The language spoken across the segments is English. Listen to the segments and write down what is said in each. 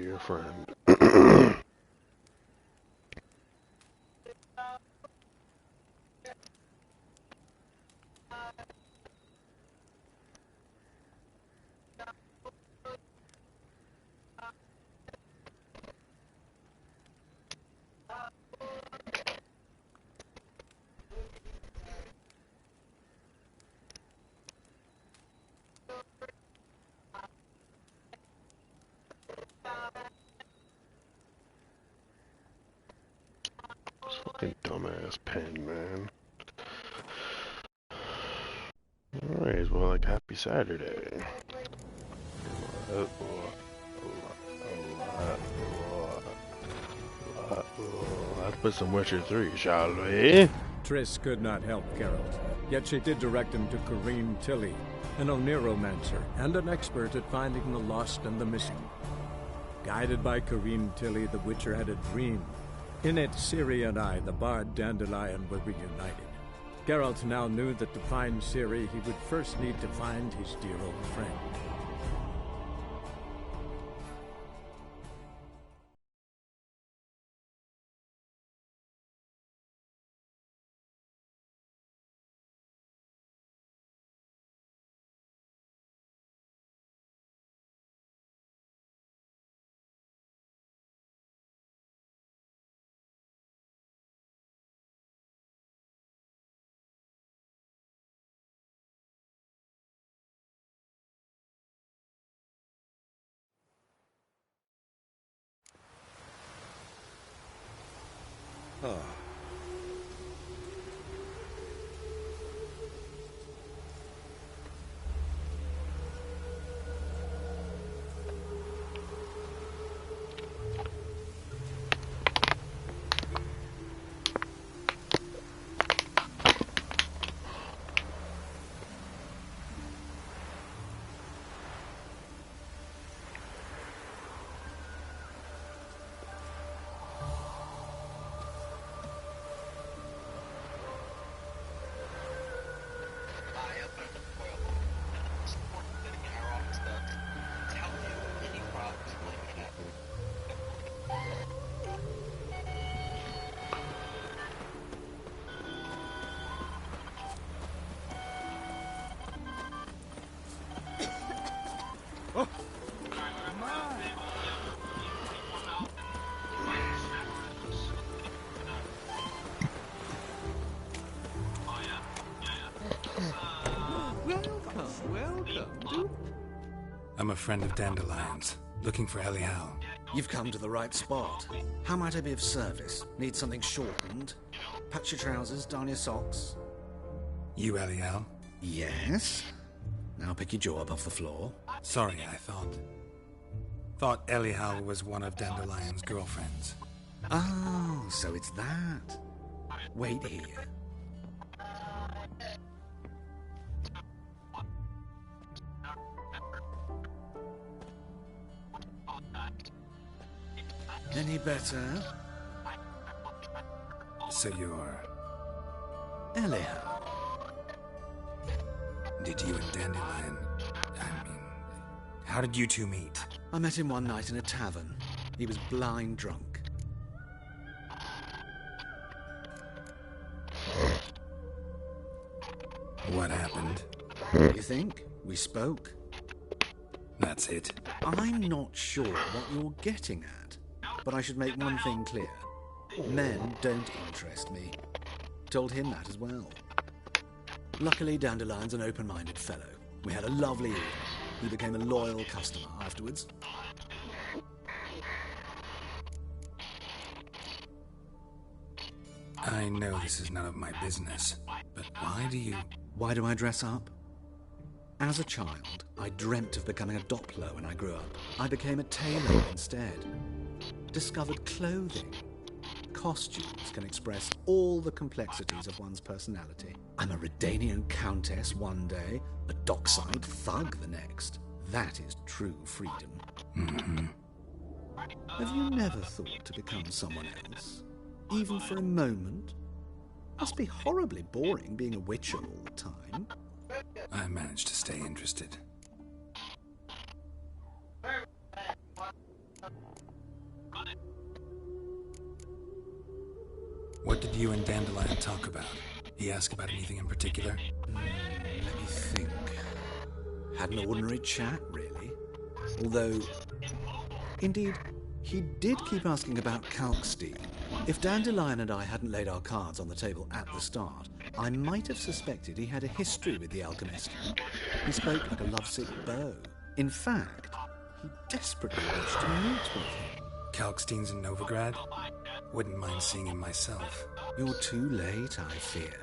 your friend. Fucking dumbass pen, man. Alright, well, like, happy Saturday. Let's put some Witcher 3, shall we? Triss could not help Geralt, yet she did direct him to Kareem Tilly, an Oniromancer and an expert at finding the lost and the missing. Guided by Kareem Tilly, the Witcher had a dream. In it, Ciri and I, the bard Dandelion, were reunited. Geralt now knew that to find Ciri, he would first need to find his dear old friend. Oh. Welcome. I'm a friend of Dandelion's, looking for Elial. You've come to the right spot. How might I be of service? Need something shortened? Patch your trousers, darn your socks. You Elial? Yes. Now pick your jaw up off the floor. Sorry, I thought Elial was one of Dandelion's girlfriends. Oh, so it's that. Wait here. Any better? So you're... Elial. Did you and Dandelion... how did you two meet? I met him one night in a tavern. He was blind drunk. What happened? What do you think? We spoke. That's it. I'm not sure what you're getting at, but I should make one thing clear. Men don't interest me. Told him that as well. Luckily, Dandelion's an open-minded fellow. We had a lovely evening. He became a loyal customer afterwards. I know this is none of my business, but Why do I dress up? As a child, I dreamt of becoming a Doppler when I grew up. I became a tailor instead. Discovered clothing. Costumes can express all the complexities of one's personality. I'm a Redanian countess one day, a dockside thug the next. That is true freedom. Mm-hmm. Have you never thought to become someone else? Even for a moment? Must be horribly boring being a witcher all the time. I managed to stay interested. did you and Dandelion talk about? He ask about anything in particular? Let me think. Had an ordinary chat, really. Although, indeed, he did keep asking about Kalkstein. If Dandelion and I hadn't laid our cards on the table at the start, I might have suspected he had a history with the alchemist. He spoke like a lovesick beau. In fact, he desperately wished to meet with him. Kalkstein's in Novigrad? Wouldn't mind seeing him myself. You're too late, I fear.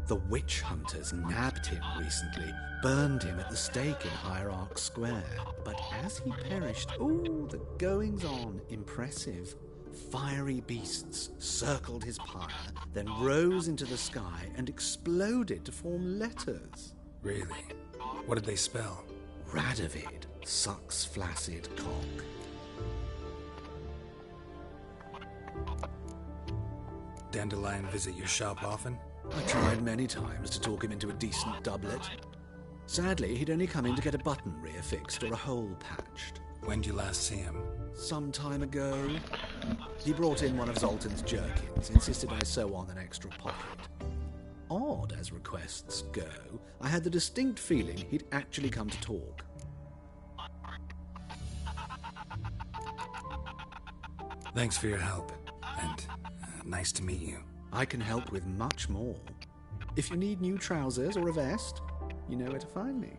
The witch hunters nabbed him recently, burned him at the stake in Hierarch Square. But as he perished, the goings-on, impressive. Fiery beasts circled his pyre, then rose into the sky and exploded to form letters. Really? What did they spell? Radovid sucks flaccid cock. Dandelion visit your shop often? I tried many times to talk him into a decent doublet. Sadly, he'd only come in to get a button reaffixed or a hole patched. When'd you last see him? Some time ago. He brought in one of Zoltan's jerkins, insisted I sew on an extra pocket. Odd as requests go, I had the distinct feeling he'd actually come to talk. Thanks for your help, and nice to meet you. I can help with much more. If you need new trousers or a vest, you know where to find me.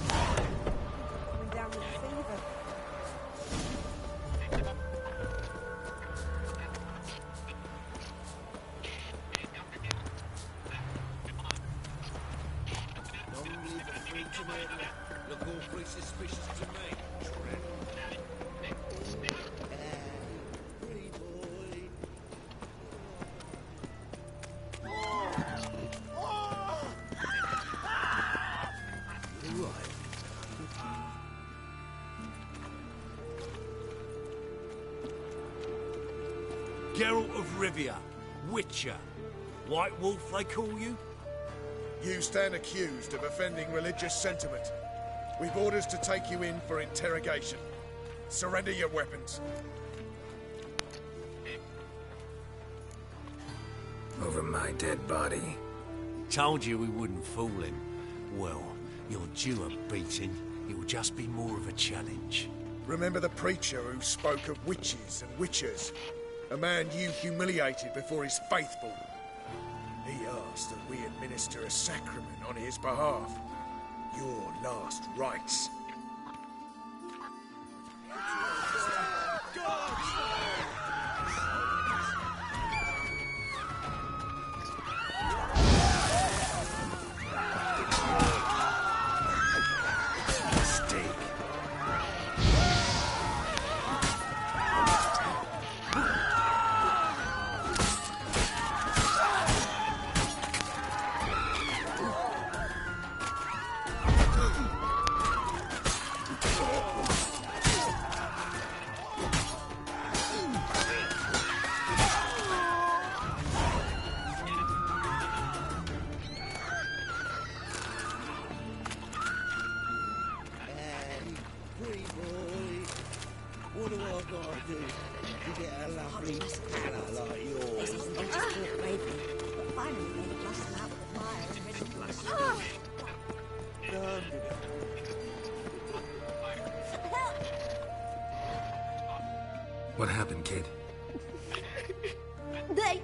Coming down with a fever. Long live the free tomato. Look awfully suspicious to me. Pretty boy. Geralt of Rivia, Witcher. White Wolf, they call you? You stand accused of offending religious sentiment. We've orders to take you in for interrogation. Surrender your weapons. Over my dead body. Told you we wouldn't fool him. Well, you're due a beating. It will just be more of a challenge. Remember the preacher who spoke of witches and witchers? A man you humiliated before his faithful. He asked that we administer a sacrament on his behalf. Your last rites. What do I gotta do to get a lovely Anna like yours? This is just fought bravely, but finally made a blossom out of the fire and ready for the storm. What happened, kid? They...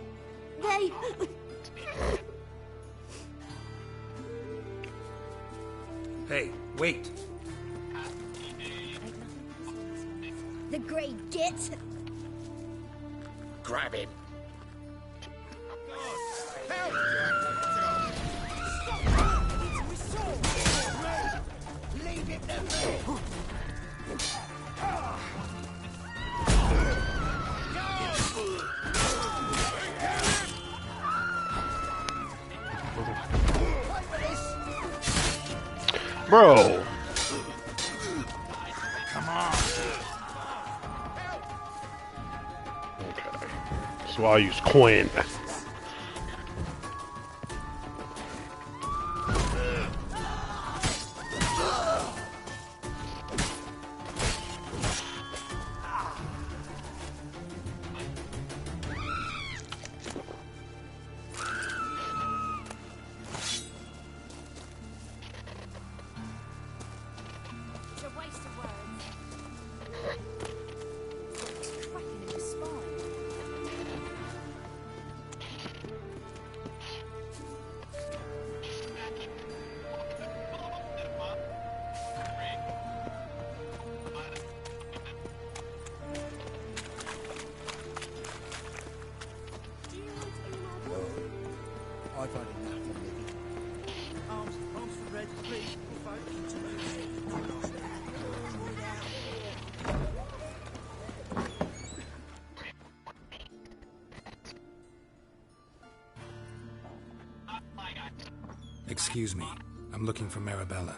Hey, wait! The great git. Grab him. Leave it to me! Bro! Come on! Okay. So I'll use Quinn. Excuse me. I'm looking for Marabella.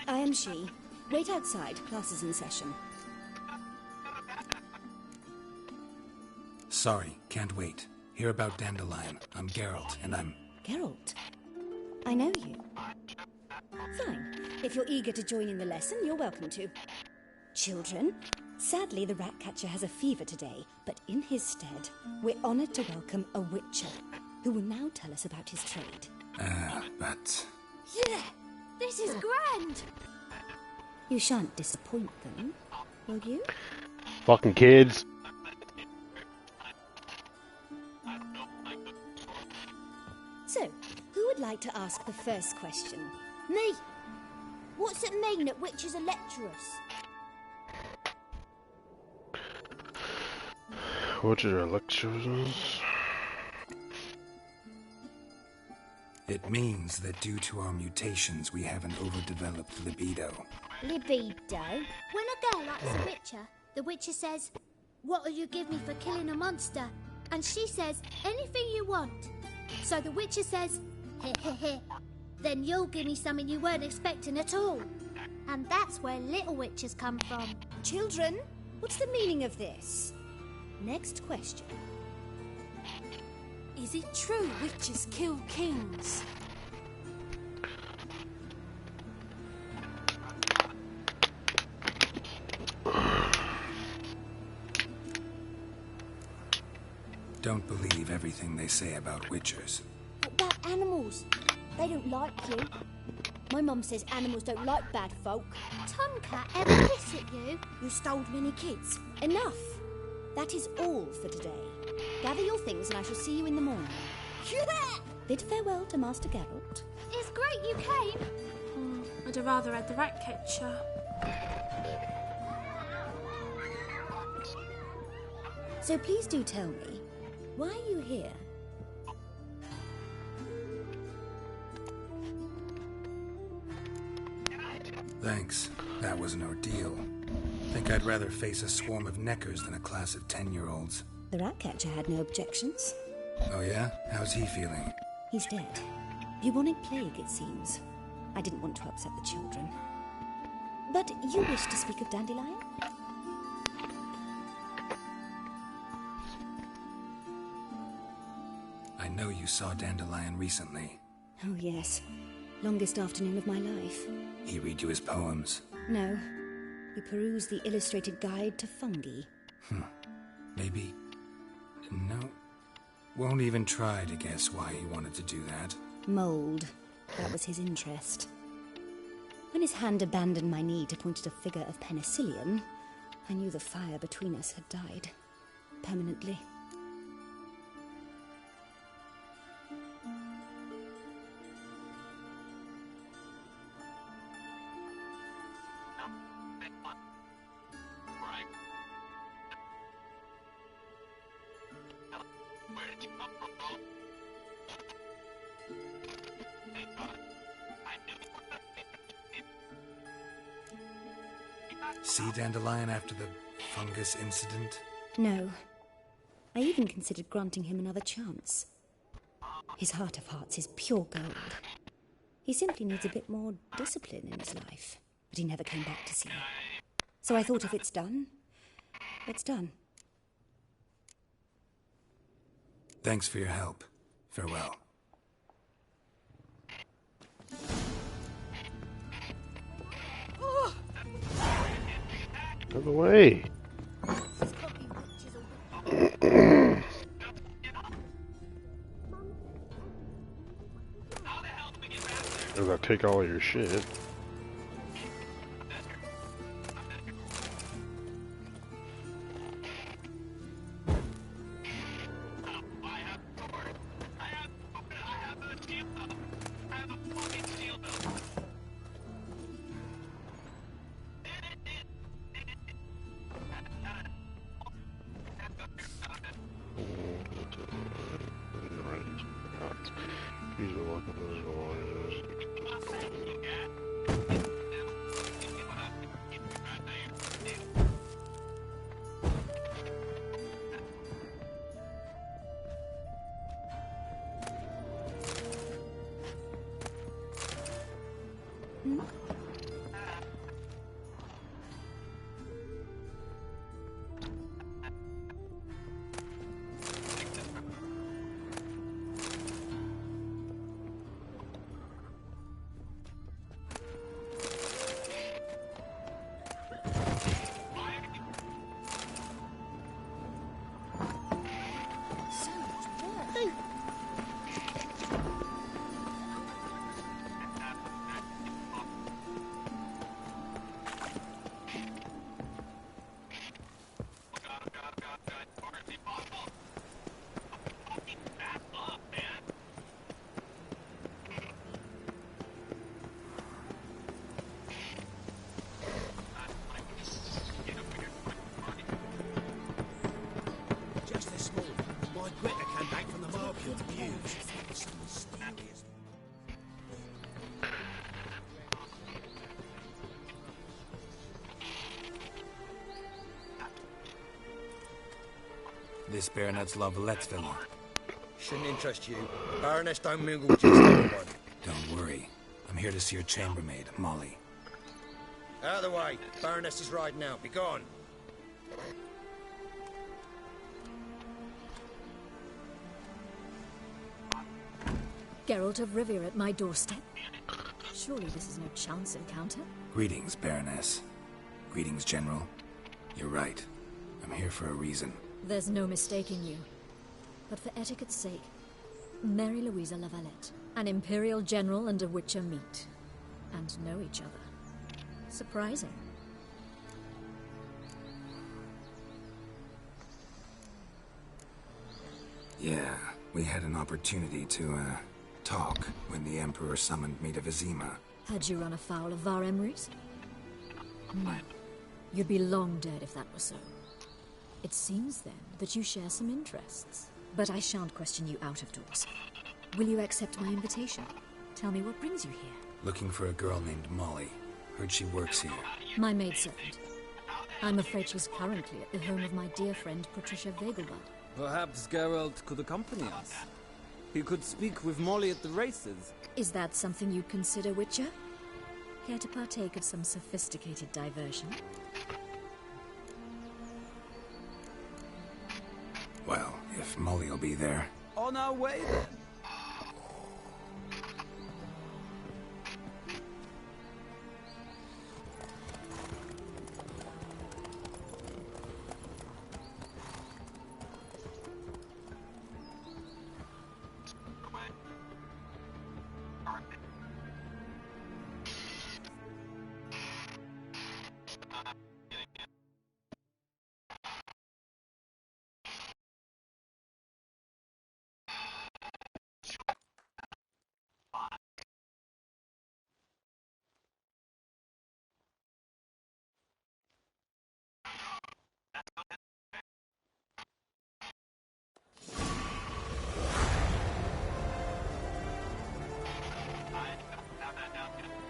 I am she. Wait outside. Class is in session. Sorry, can't wait. Hear about Dandelion. I'm Geralt, and I'm... Geralt? I know you. Fine. If you're eager to join in the lesson, you're welcome to. Children, sadly the Ratcatcher has a fever today, but in his stead, we're honoured to welcome a Witcher, who will now tell us about his trade. But... Yeah! This is grand! You shan't disappoint them, will you? Fucking kids. So, who would like to ask the first question? Me! What's it mean that witches are lecturers? What are your lectures? It means that due to our mutations, we have an overdeveloped libido. Libido? When a girl likes a witcher, the witcher says, "What'll you give me for killing a monster?" And she says, "Anything you want." So the witcher says, "Heh heh heh. Then you'll give me something you weren't expecting at all." And that's where little witches come from. Children, what's the meaning of this? Next question. Is it true witches kill kings? Don't believe everything they say about witchers. What about animals? They don't like you. My mum says animals don't like bad folk. Tomcat ever hiss at you? You stole many kids. Enough. That is all for today. Gather your things and I shall see you in the morning. Bid farewell to Master Geralt. It's great you came. I'd have rather had the Ratcatcher. So please do tell me, why are you here? Thanks. That was an ordeal. Think I'd rather face a swarm of neckers than a class of 10-year-olds. The Ratcatcher had no objections. Oh yeah? How's he feeling? He's dead. Bubonic plague, it seems. I didn't want to upset the children. But you wish to speak of Dandelion? I know you saw Dandelion recently. Oh, yes. Longest afternoon of my life. He read you his poems? No. We perused the illustrated guide to fungi. Maybe... No. Won't even try to guess why he wanted to do that. Mould. That was his interest. When his hand abandoned my knee to point at a figure of penicillium, I knew the fire between us had died. Permanently. See Dandelion after the fungus incident? No. I even considered granting him another chance. His heart of hearts is pure gold. He simply needs a bit more discipline in his life. But he never came back to see me. So I thought if it's done, it's done. Thanks for your help. Farewell. Out of the way. I'm gonna take all your shit. some mysterious... This Baronet's Lavallette's villa. Shouldn't interest you. Baroness don't mingle with just anyone. Don't worry. I'm here to see your chambermaid, Molly. Out of the way. Baroness is riding out. Be gone. Geralt of Rivia at my doorstep? Surely this is no chance encounter? Greetings, Baroness. Greetings, General. You're right. I'm here for a reason. There's no mistaking you. But for etiquette's sake, Mary Louisa Lavalette, an Imperial General and a Witcher meet. And know each other. Surprising. Yeah, we had an opportunity to, talk when the Emperor summoned me to Vizima. Had you run afoul of Var Emrys? No. You'd be long dead if that were so. It seems, then, that you share some interests. But I shan't question you out of doors. Will you accept my invitation? Tell me what brings you here. Looking for a girl named Molly. Heard she works here. My maidservant. I'm afraid she's currently at the home of my dear friend Patricia Vegelbud. Perhaps Geralt could accompany us. He could speak with Molly at the races. Is that something you'd consider, Witcher? Care to partake of some sophisticated diversion? Well, if Molly will be there. On our way, then.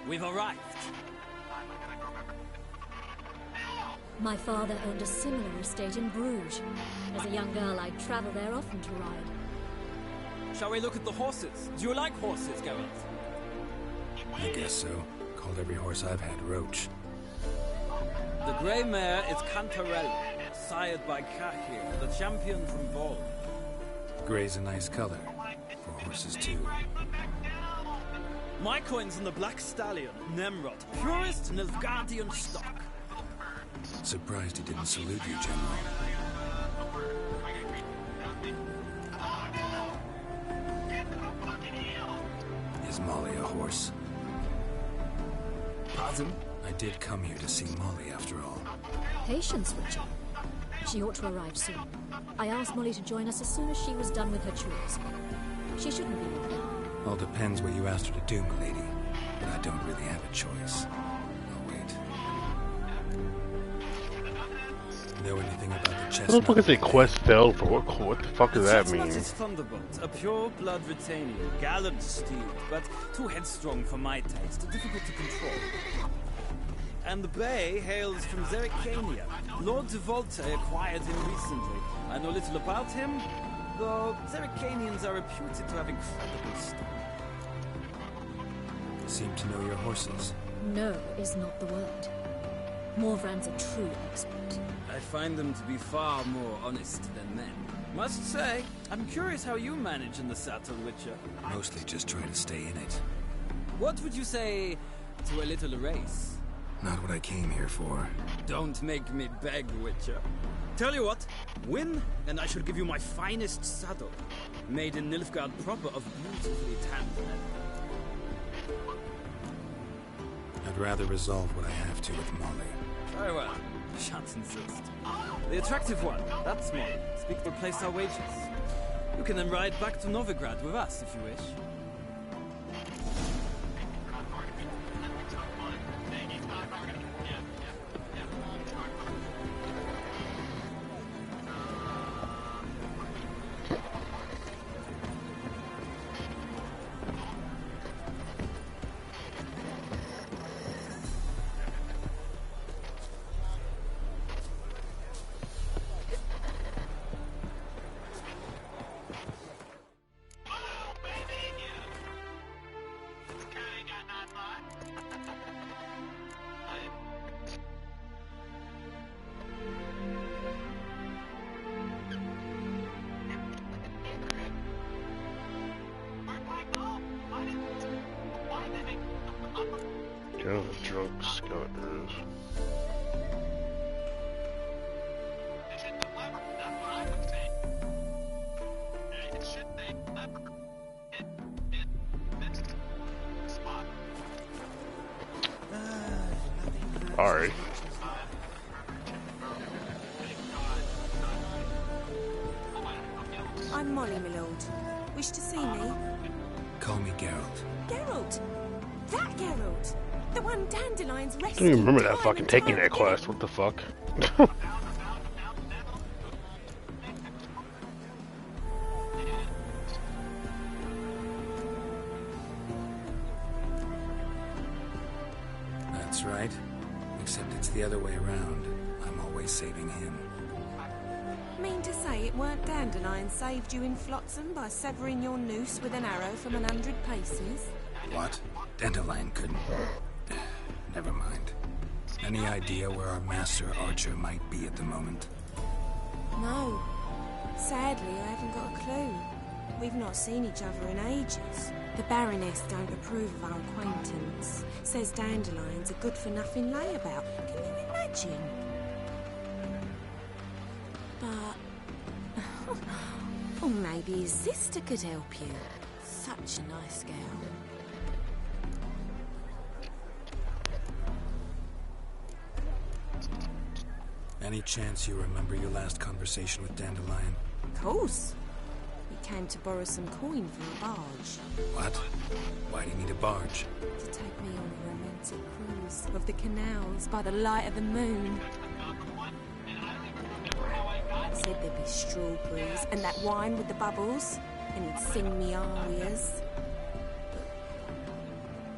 We've arrived. My father owned a similar estate in Bruges. As a young girl, I'd travel there often to ride. Shall we look at the horses? Do you like horses, Geralt? I guess so. Called every horse I've had Roach. The grey mare is Cantarella, sired by Cahir, the champion from Vol. Grey's a nice color. For horses, too. My coin's on the Black Stallion, Nemrod, purest Nilfgaardian stock. Surprised he didn't salute you, General. Is Molly a horse? Pardon? I did come here to see Molly, after all. Patience, Witcher. She ought to arrive soon. I asked Molly to join us as soon as she was done with her chores. She shouldn't be long now. All depends what you asked her to do, milady. But I don't really have a choice. I'll wait. Know anything about the chestnut? What the fuck is a quest failed for? What the fuck does that mean? Chestnut is Thunderbolt, a pure-blood Britannian, gallant steed, but too headstrong for my taste, difficult to control. And the bay hails from Zerrikania. Lord de Volte acquired him recently. I know little about him, though Zerrikanians are reputed to have incredible stuff. Seem to know your horses. No is not the word. Morvran's a true expert. I find them to be far more honest than men. Must say, I'm curious how you manage in the saddle, Witcher. Mostly just try to stay in it. What would you say to a little race? Not what I came here for. Don't make me beg, Witcher. Tell you what, win, and I shall give you my finest saddle. Made in Nilfgaard proper of beautifully tanned leather. I'd rather resolve what I have to with Molly. Very well. Shan't insist. The attractive one, that's Molly. Speak to replace our wages. You can then ride back to Novigrad with us if you wish. drunk scoundrels. Sorry. I'm Molly, my lord. Wish to see me? Call me Geralt. Geralt! That Geralt! The one Dandelion's I rescued. don't even remember that time fucking and taking time that again. quest. What the fuck? That's right. Except it's the other way around. I'm always saving him. Mean to say it weren't Dandelion saved you in Flotsam by severing your noose with an arrow from 100 paces? What? Dandelion couldn't. Never mind. Any idea where our master archer might be at the moment? No. Sadly, I haven't got a clue. We've not seen each other in ages. The Baroness don't approve of our acquaintance. Says Dandelion's a good-for-nothing layabout. Can you imagine? But... oh, maybe his sister could help you. Such a nice girl. Any chance you remember your last conversation with Dandelion? Of course. He came to borrow some coin for a barge. What? Why do you need a barge? To take me on a romantic cruise of the canals by the light of the moon. Said there'd be strawberries and that wine with the bubbles, and he'd sing me arias.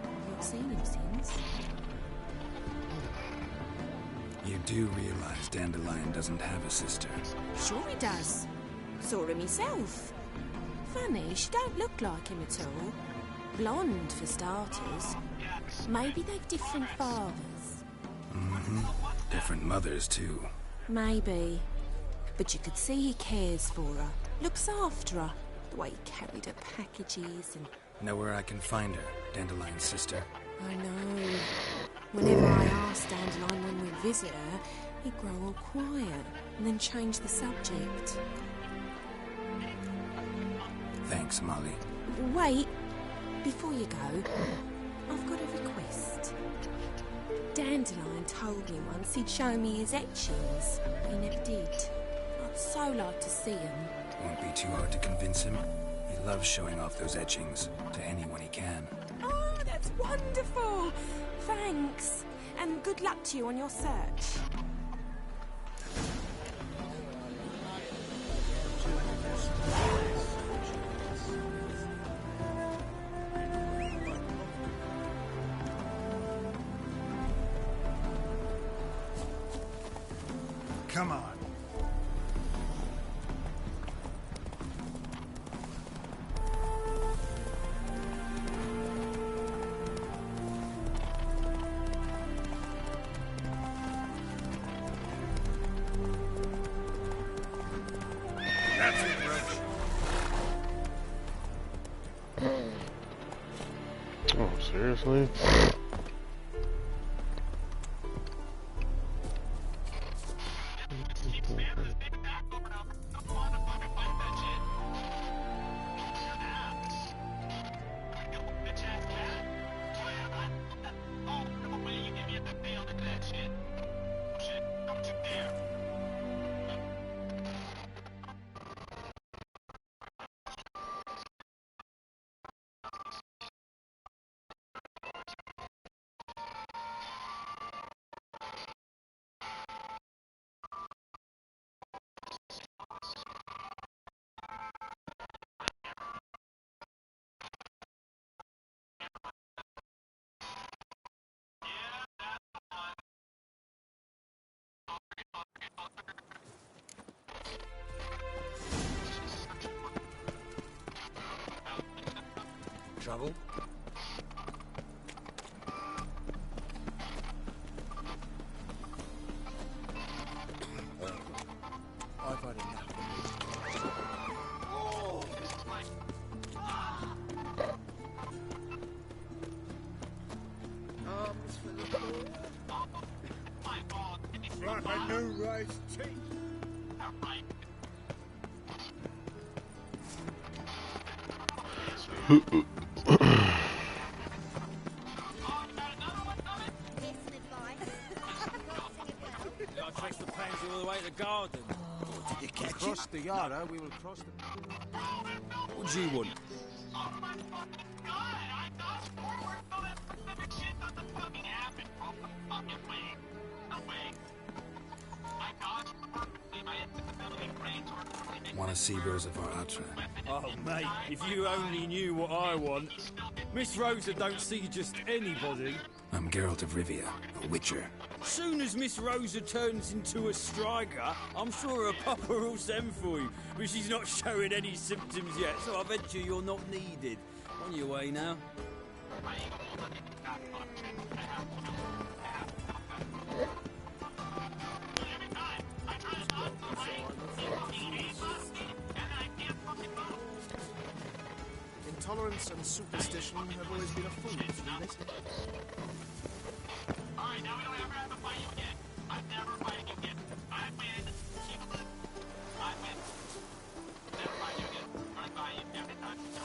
But I've not seen him since. You do realize Dandelion doesn't have a sister. Sure he does. Saw her myself. Funny, she don't look like him at all. Blonde, for starters. Maybe they've different fathers. Mm-hmm. Different mothers, too. Maybe. But you could see he cares for her. Looks after her. The way he carried her packages and... Know where I can find her, Dandelion's sister? I know. Whenever I asked Dandelion when we'd visit her, he'd grow all quiet and then change the subject. Thanks, Molly. Wait. Before you go, I've got a request. Dandelion told me once he'd show me his etchings, but he never did. I'd so like to see them. Won't be too hard to convince him. He loves showing off those etchings to anyone he can. Oh, that's wonderful! Thanks. And good luck to you on your search. Come on. That's it, Roach. Oh, seriously? Trouble? I've had enough. Arms for the his teeth. I traced the pansy all the way to the garden. Did you catch Cross the yard, huh? We will cross the... What do you want? Want to see Rosa Atra? Oh, mate, if you only knew what I want. Miss Rosa don't see just anybody. I'm Geralt of Rivia, a witcher. Soon as Miss Rosa turns into a striker, I'm sure her papa will send for you. But she's not showing any symptoms yet, so I venture you're not needed. On your way now. Intolerance and superstition have always been a fool to this. Alright, now we don't ever have to fight you again. I'm never fighting you again. I win. I win. Never fight you again. Run by you every time you go.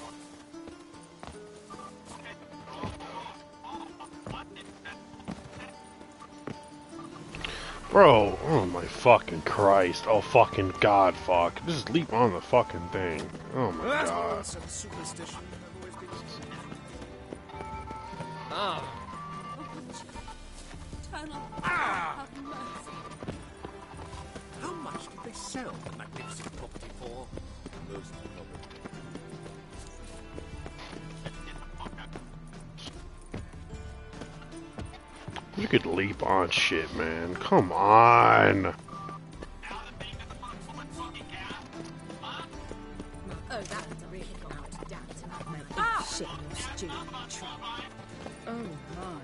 Bro, oh my fucking Christ. Oh fucking God, fuck. Just leap on the fucking thing. Oh my God. Intolerance and superstition have always been a fool. Ah. How much did they sell the magnificent property for? Most probably. You could leap on shit, man. Come on. Oh, that was really gone out of doubt. My big shit was stewing the tree. Oh, my.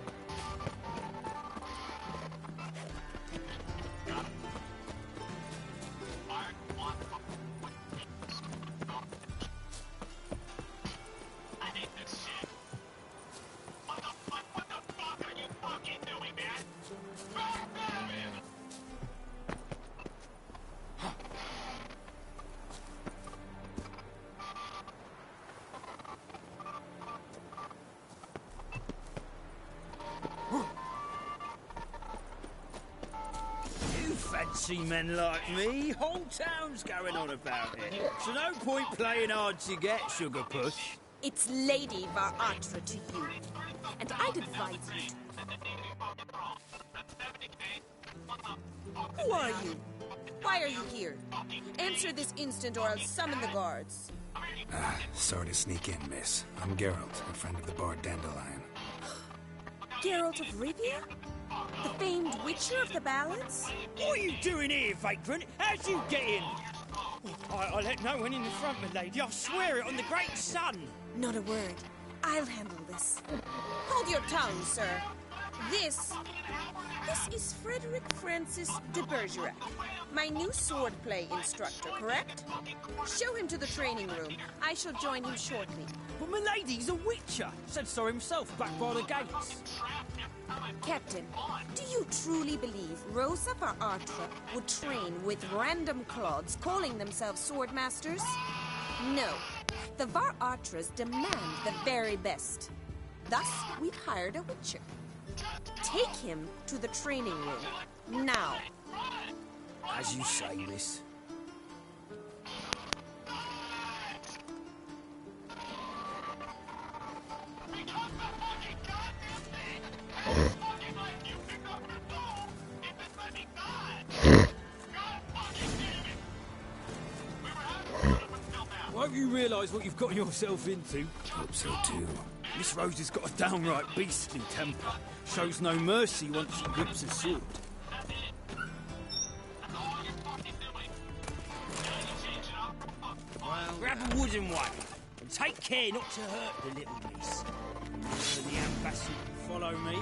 Fancy men like me, whole town's going on about it. So no point playing hard to get, sugar puss. It's Lady Atra to you. And I'd advise you to... Who are you? Why are you here? Answer this instant or I'll summon the guards. Sorry to sneak in, miss. I'm Geralt, a friend of the bard Dandelion. Geralt of Rivia? The famed witcher of the ballads? What are you doing here, vagrant? How'd you get in? I let no one in the front, my lady. I swear it on the great sun. Not a word. I'll handle this. Hold your tongue, sir. This is Frederick Francis de Bergerac, my new swordplay instructor, correct? Show him to the training room. I shall join him shortly. But my lady's a witcher. Said so himself back by the gates. Captain, do you truly believe Rosa Atra would train with random clods calling themselves sword masters? No. The Var Atras demand the very best. Thus, we've hired a witcher. Take him to the training room. Now. As you say, miss. Won't you realise what you've got yourself into? Hope so too. Miss Rosa's got a downright beastly temper. Shows no mercy once she grips a sword. Grab a wooden one, and take care not to hurt the little miss. So the ambassador can follow me.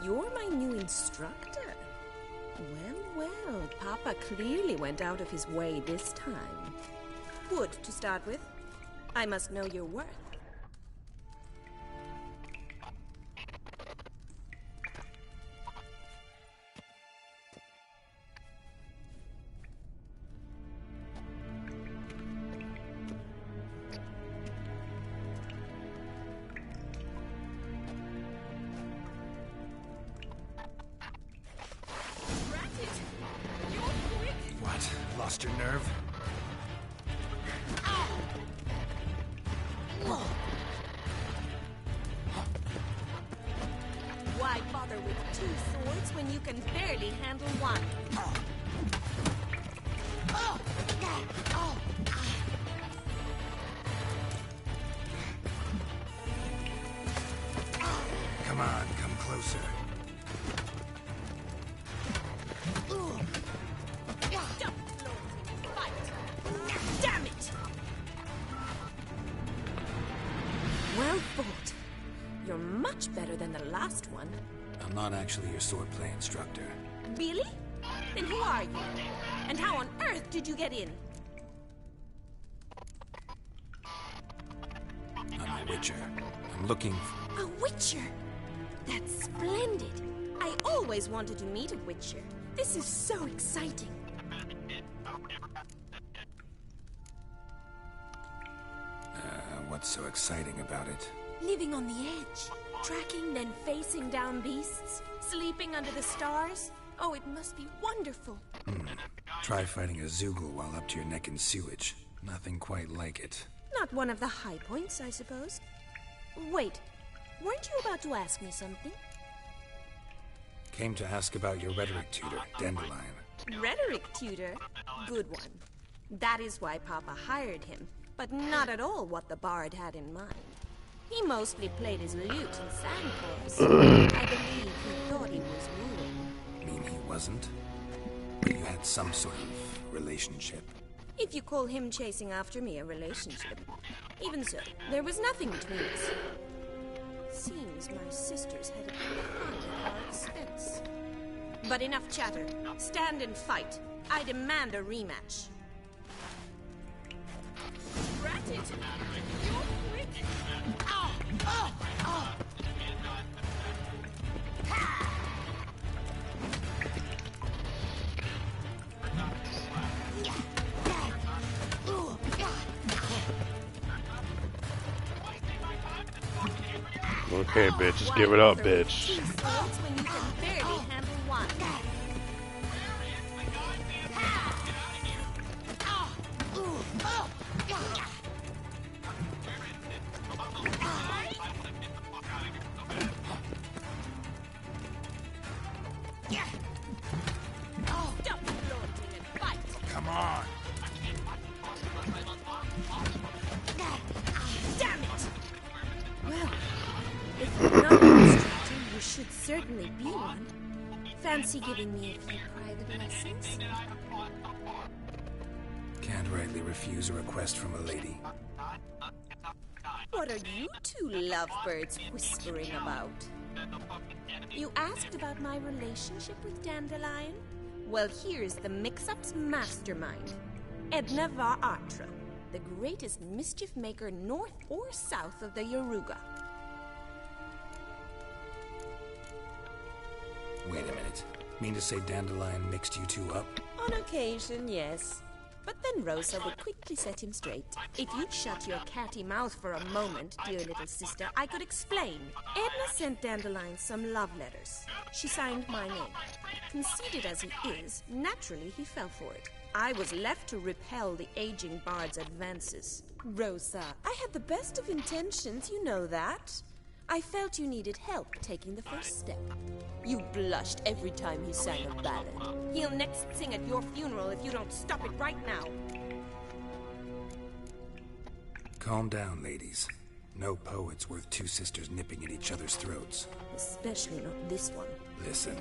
you're my new instructor? Well, well, Papa clearly went out of his way this time. Wood, to start with. I must know your worth. What? Lost your nerve? Why bother with two swords when you can barely handle one? Come on, come closer. Damn it! Well fought. You're much better than the last one. I'm not actually your swordplay instructor. Really? Then who are you? And how on earth did you get in? I'm a witcher. I'm looking for... A witcher? That's splendid. I always wanted to meet a witcher. This is so exciting. What's so exciting about it? Living on the edge. Tracking, then facing down beasts. Sleeping under the stars. Oh, it must be wonderful. Try fighting a Zoogle while up to your neck in sewage. Nothing quite like it. Not one of the high points, I suppose. Wait, weren't you about to ask me something? Came to ask about your rhetoric tutor, Dandelion. Rhetoric tutor? Good one. That is why Papa hired him, but not at all what the bard had in mind. He mostly played his lute in sandcores. I believe he thought he was wooing. Mean he wasn't? But you had some sort of relationship. If you call him chasing after me a relationship. Even so, there was nothing between us. Seems my sisters had a fun at our expense. But enough chatter. Stand and fight. I demand a rematch. Rat it! You're quick! Ow! Oh! Oh! Okay, bitch, just give it up, bitch. When you can barely handle one. Come on! Damn it! Well, if you're not an instructor, you should certainly be one. Fancy giving me a few private lessons? Can't rightly refuse a request from a lady. What are you two lovebirds whispering about? You asked about my relationship with Dandelion? Well, here's the mix-up's mastermind. Edna var Atra, the greatest mischief maker north or south of the Yaruga. Wait a minute. Mean to say Dandelion mixed you two up? On occasion, yes. But then Rosa would quickly set him straight. If you'd shut your catty mouth for a moment, dear little sister, I could explain. Edna sent Dandelion some love letters. She signed my name. Conceited as he is, naturally he fell for it. I was left to repel the aging bard's advances. Rosa, I had the best of intentions, you know that. I felt you needed help taking the first step. You blushed every time he sang a ballad. He'll next sing at your funeral if you don't stop it right now. Calm down, ladies. No poet's worth two sisters nipping at each other's throats. Especially not this one. Listen,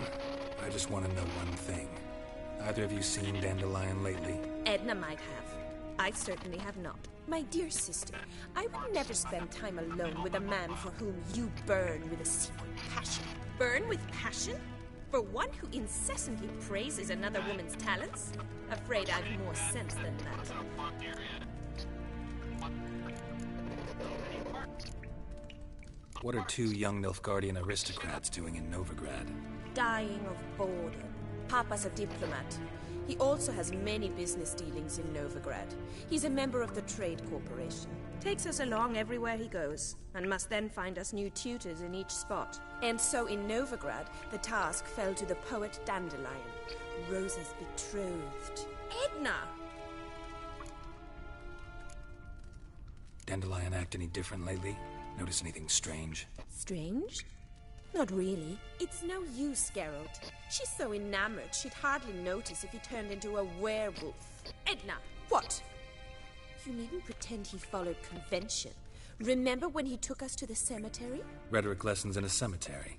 I just want to know one thing. Either of you seen Dandelion lately? Edna might have. I certainly have not. My dear sister, I would never spend time alone with a man for whom you burn with a secret passion. burn with passion? For one who incessantly praises another woman's talents? Afraid I've more sense than that. What are two young Nilfgaardian aristocrats doing in Novigrad? Dying of boredom. Papa's a diplomat. He also has many business dealings in Novigrad. He's a member of the Trade Corporation. Takes us along everywhere he goes, and must then find us new tutors in each spot. And so in Novigrad, the task fell to the poet Dandelion, Rosa's betrothed. Edna! Dandelion act any different lately? Notice anything strange? Strange? Not really. It's no use, Geralt. She's so enamored she'd hardly notice if he turned into a werewolf. Edna! What? You needn't pretend he followed convention. Remember when he took us to the cemetery? Rhetoric lessons in a cemetery.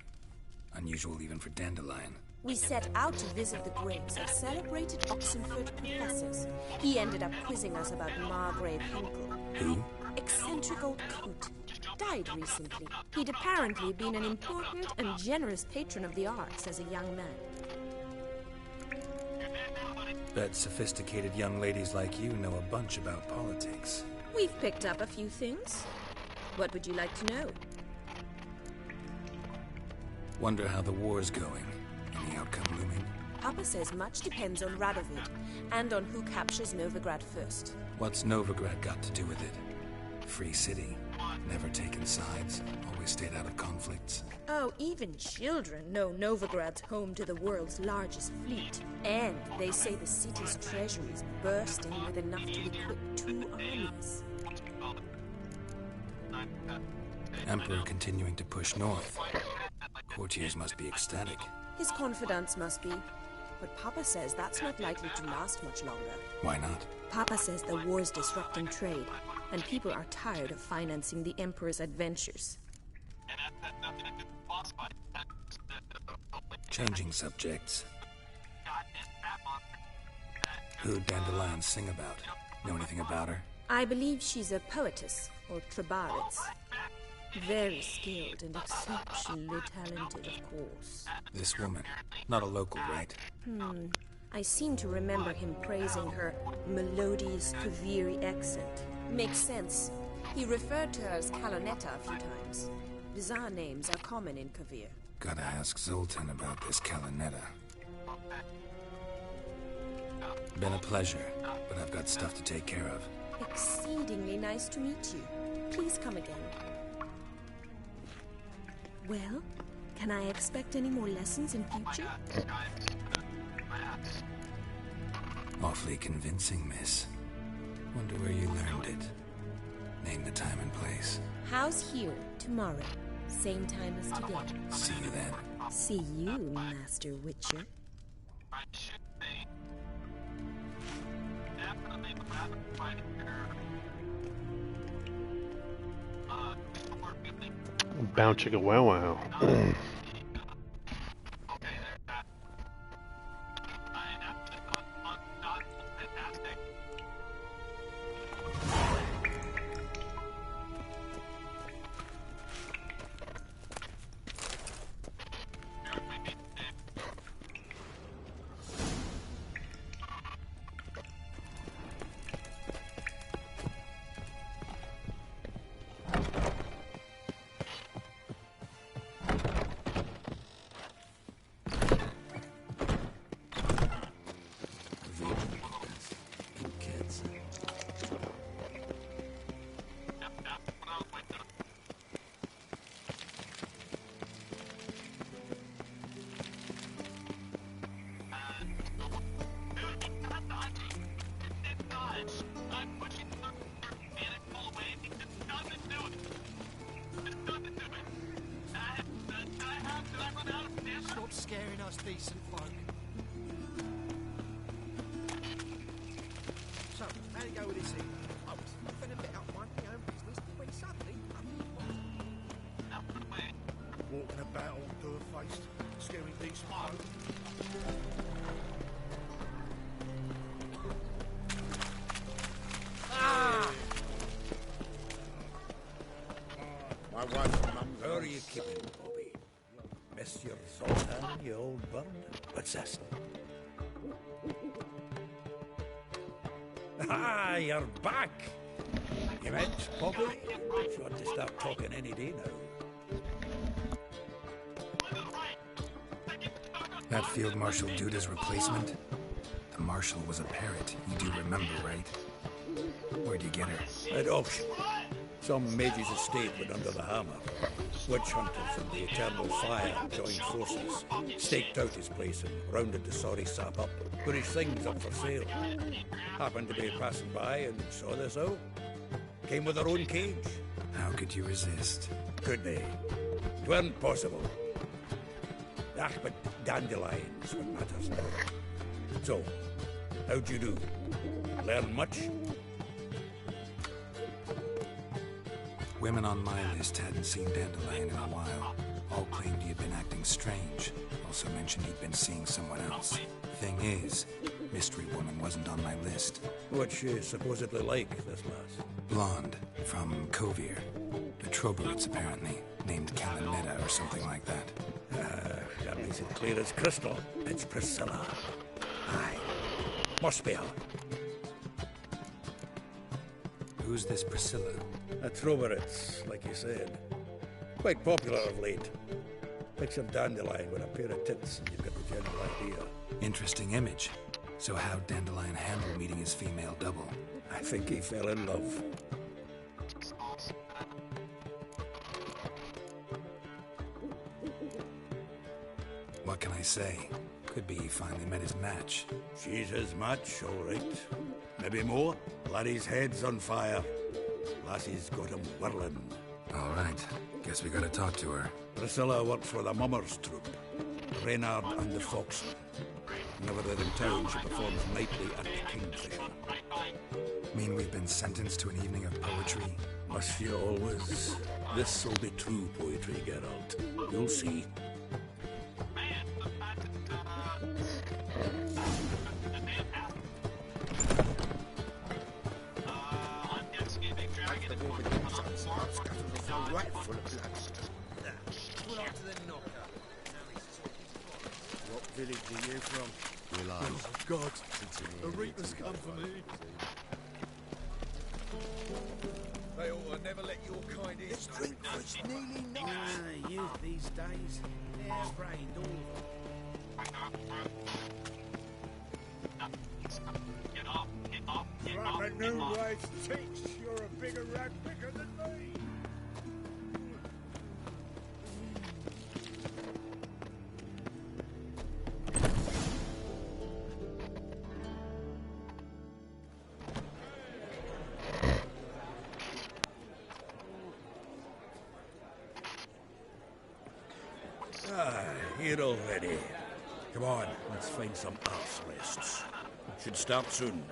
Unusual even for Dandelion. We set out to visit the graves of celebrated Oxenford professors. He ended up quizzing us about Margrave Henkel. Who? Eccentric old coot. Died recently. He'd apparently been an important and generous patron of the arts as a young man. Bet sophisticated young ladies like you know a bunch about politics. We've picked up a few things. What would you like to know? Wonder how the war's going. Any outcome looming? Papa says much depends on Radovid, and on who captures Novigrad first. What's Novigrad got to do with it? Free city. Never taken sides. Always stayed out of conflicts. Oh, even children know Novigrad's home to the world's largest fleet. And they say the city's treasury is bursting with enough to equip 2 armies. Emperor continuing to push north. Courtiers must be ecstatic. His confidants must be. But Papa says that's not likely to last much longer. Why not? Papa says the war's disrupting trade, and people are tired of financing the Emperor's adventures. Changing subjects. Who'd Dandelion sing about? Know anything about her? I believe she's a poetess, or Trebaritz. Very skilled and exceptionally talented, of course. This woman. Not a local, right? I seem to remember him praising her melodious Kaviri accent. Makes sense. He referred to her as Calonetta a few times. Bizarre names are common in Kavir. Gotta ask Zoltan about this Calonetta. Been a pleasure, but I've got stuff to take care of. Exceedingly nice to meet you. Please come again. Well, can I expect any more lessons in future? Awfully convincing, miss. Wonder where you learned it. Name the time and place. How's here tomorrow? Same time as today. See you then. See you, Master Witcher. Bow chicka wow wow. Stop scaring us decent folk. So, how'd it go with this thing? I was nothing a bit up my own business when suddenly... Walking about all door-faced, scaring decent folk. My wife and mum... Where are you keeping, Bobby? Bless your Zoltan, you old bird. What's this? Ah, you're back! You meant, Poppy? You ought to start talking any day now. That Field Marshal Duda's replacement? The Marshal was a parrot, you do remember, right? Where'd you get her? At auction. Some mage's estate went under the hammer. Witch hunters and the Eternal Fire joined forces, staked out his place and rounded the sorry sap up, put his things up for sale. Happened to be passing by and saw this out. Came with their own cage. How could you resist? Could they? It weren't possible. Ah, but dandelions what matters now. So, how'd you do? Learn much? Women on my list hadn't seen Dandelion in a while. All claimed he had been acting strange. Also mentioned he'd been seeing someone else. Thing is, Mystery Woman wasn't on my list. What's she supposedly like, this lass? Blonde, from Kovir. The Troberids, apparently. Named Calinetta or something like that. That makes it clear as crystal. It's Priscilla. Aye. Must be her. Who's this Priscilla? A Troberids, like you said. Quite popular of late. Picture Dandelion with a pair of tits and you've got the general idea. Interesting image. So how'd Dandelion handle meeting his female double? I think he fell in love. What can I say? Could be he finally met his match. She's his match, all right. Maybe more. Laddie's head's on fire. Lassie's got him whirling. All right. Guess we gotta talk to her. Priscilla works for the Mummers troupe. Reynard and the Fox. Whenever they're in town, she performs nightly at the Kingfisher. Mean we've been sentenced to an evening of poetry? Must you always? This'll be true poetry, Geralt. You'll see. Right full of blood. Pull up to the knocker. What village are you from? Oh, God. A reaper's come for me. They ought to never let your kind in. This drink was nearly nice. Youth these days, they're brained all Like a new race teach, you're a bigger rat picker than me. Here already. Come on, let's find some arse rests. Should start soon.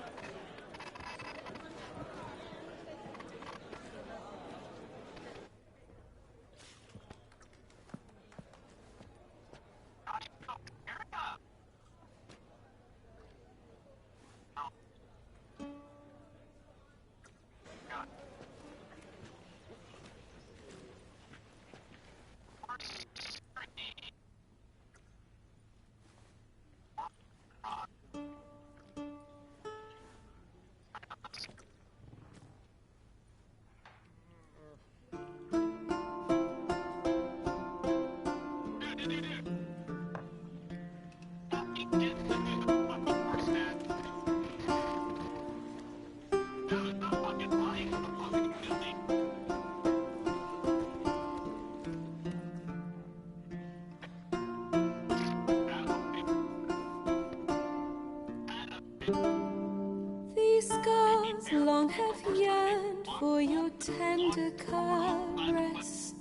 These scars long have yearned for your tender caress,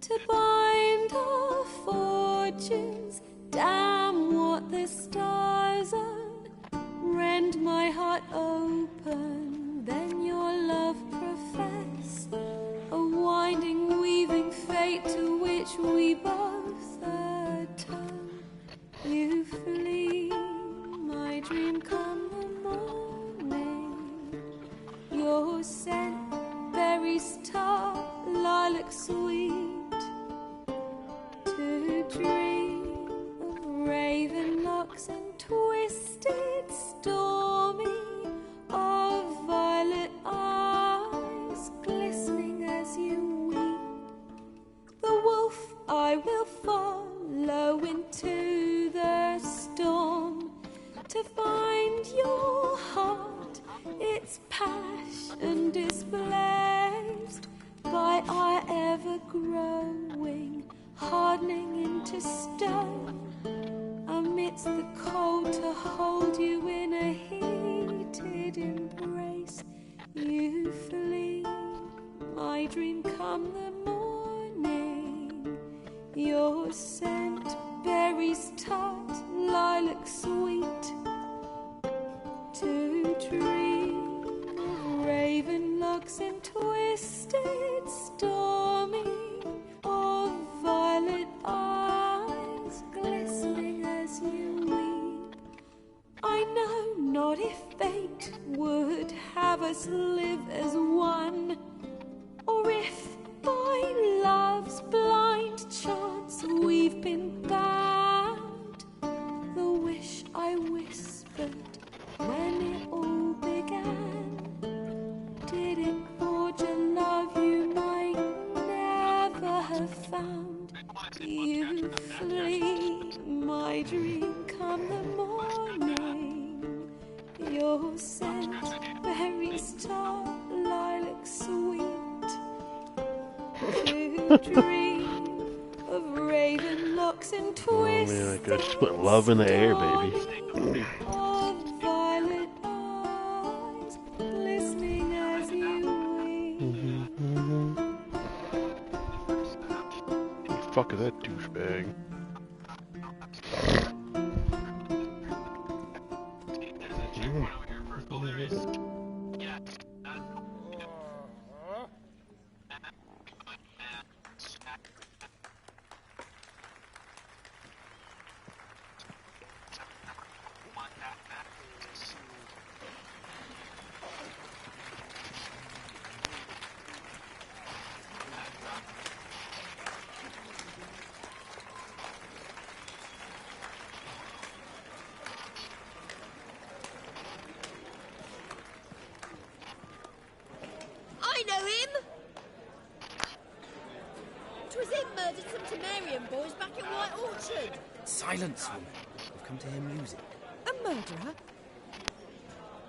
to bind our fortunes. Damn what the stars are. Rend my heart open, then your love profess. A winding, weaving fate to which we both atone. You flee, my dream come the morning. Your scent, berries tart, lilac sweet. To dream and displaced by our ever-growing, hardening into stone. Amidst the cold to hold you in a heated embrace, you flee. My dream come the morning, your scent, berries tart, lilac sweet. To dream of raven locks and twisted, stormy, or violet eyes glistening as you weep. I know not if fate would have us live as one, or if by love's blind chance we've been bound. The wish I whispered when it all began, did it forge a love you might never have found? You flee, my dream come the morning, your scent, berries tart, lilac sweet. To dream of raven locks and twists. Oh man, I just put love in the air, baby. Of violet eyes, glistening as you weep. Who the fuck is that douchebag? I know him! 'Twas him murdered some Temerian boys back at White Orchard. Silence, woman. We've come to hear music. A murderer?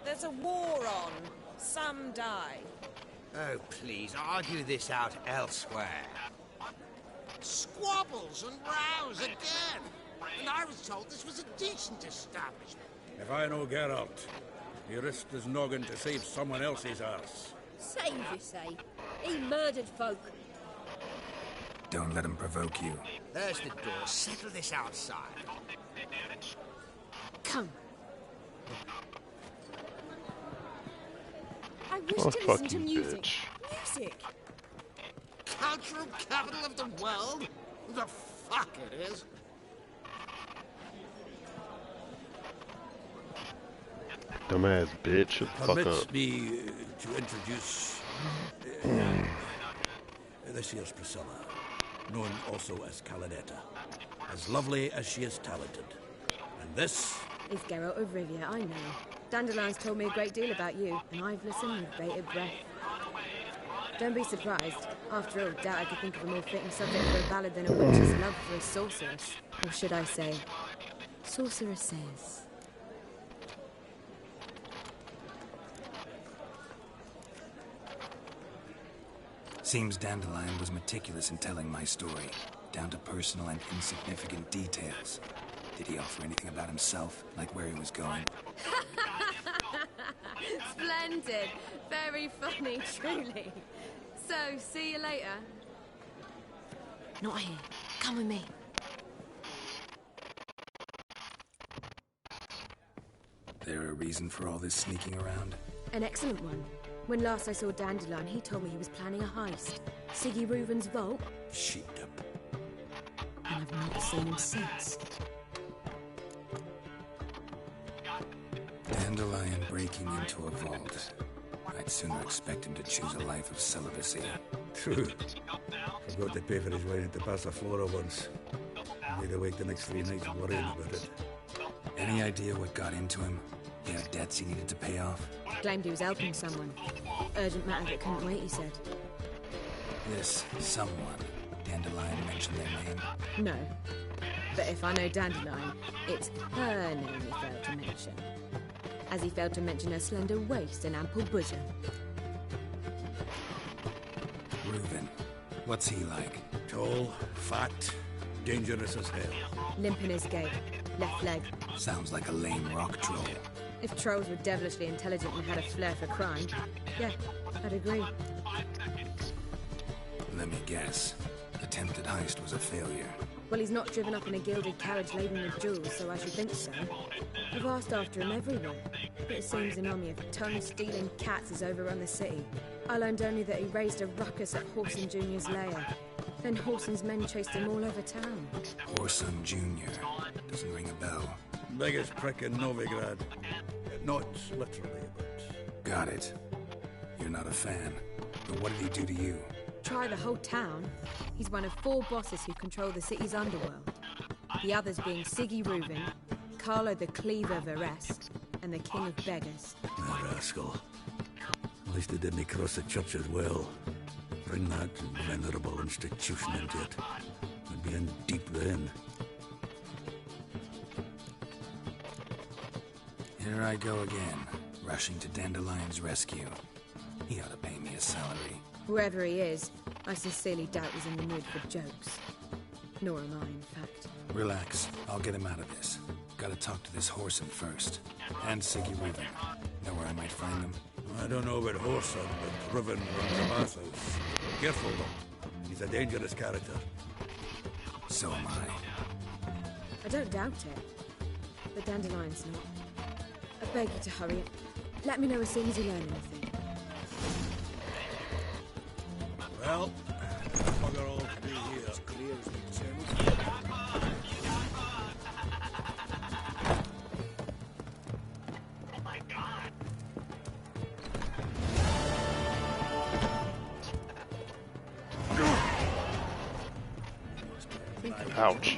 There's a war on. Some die. Oh, please, argue this out elsewhere. Squabbles and rows again. And I was told this was a decent establishment. If I know Geralt, he risked his noggin to save someone else's arse. Save, you say? He murdered folk. Don't let him provoke you. There's the door. Settle this outside. Come. I wish Oh, to fuck listen to you, music. bitch. Music! Cultural capital of the world? The fuck it is. Dumbass bitch, shut the fuck Permits up. me to introduce this here's Priscilla, known also as Calinetta. As lovely as she is talented. And this It's Geralt of Rivia, I know. Dandelion's told me a great deal about you, and I've listened with bated breath. Don't be surprised. After all, doubt I could think of a more fitting subject for a ballad than a witch's love for a sorceress. Or should I say, sorceresses. Seems Dandelion was meticulous in telling my story, down to personal and insignificant details. Did he offer anything about himself, like where he was going? Splendid. Very funny, truly. So, see you later. Not here. Come with me. There a reason for all this sneaking around? An excellent one. When last I saw Dandelion, he told me he was planning a heist. Siggy Reuven's vault. sheet up. And I've not seen him since. Dandelion breaking into a vault. I'd sooner expect him to choose a life of celibacy. True. Forgot to pay for his wine at the Passaflora once. Laid awake the next 3 nights worrying about it. Any idea what got into him? He had debts he needed to pay off? Claimed he was helping someone. Urgent matter that couldn't wait, he said. This someone, Dandelion mentioned their name? No. But if I know Dandelion, it's her name he failed to mention. As he failed to mention her slender waist and ample bosom. What's he like? Tall, fat, dangerous as hell. Limp in his gait. Left leg. Sounds like a lame rock troll. If trolls were devilishly intelligent and had a flair for crime, yeah, I'd agree. Let me guess. Attempted heist was a failure. Well, he's not driven up in a gilded carriage laden with jewels, so I should think so. We've asked after him everywhere, but it seems an army of tongue-stealing cats has overrun the city. I learned only that he raised a ruckus at Horson Jr.'s lair. Then Horson's men chased him all over town. Horson Jr. Doesn't ring a bell. Biggest prick in Novigrad. Not literally, but... Got it. You're not a fan. But what did he do to you? Try the whole town. He's one of 4 bosses who control the city's underworld. The others being Siggy Reuven, Carlo the Cleaver Varese, and the King of Beggars. Ah, rascal. At least he didn't cross the church as well. Bring that venerable institution into it. I'd be in deep then. Here I go again, rushing to Dandelion's rescue. He ought to pay me a salary. Whoever he is, I sincerely doubt he's in the mood for jokes. Nor am I, in fact. Relax. I'll get him out of this. Gotta talk to this Horson first. And Siggy Reuven. Know where I might find them? I don't know about Horson, but Reuven runs a bathhouse. Careful, though. He's a dangerous character. So am I. I don't doubt it. But Dandelion's not. I beg you to hurry it. Let me know as soon as you learn anything. Well, bugger all to be here. It's clear as the Thames. Ouch.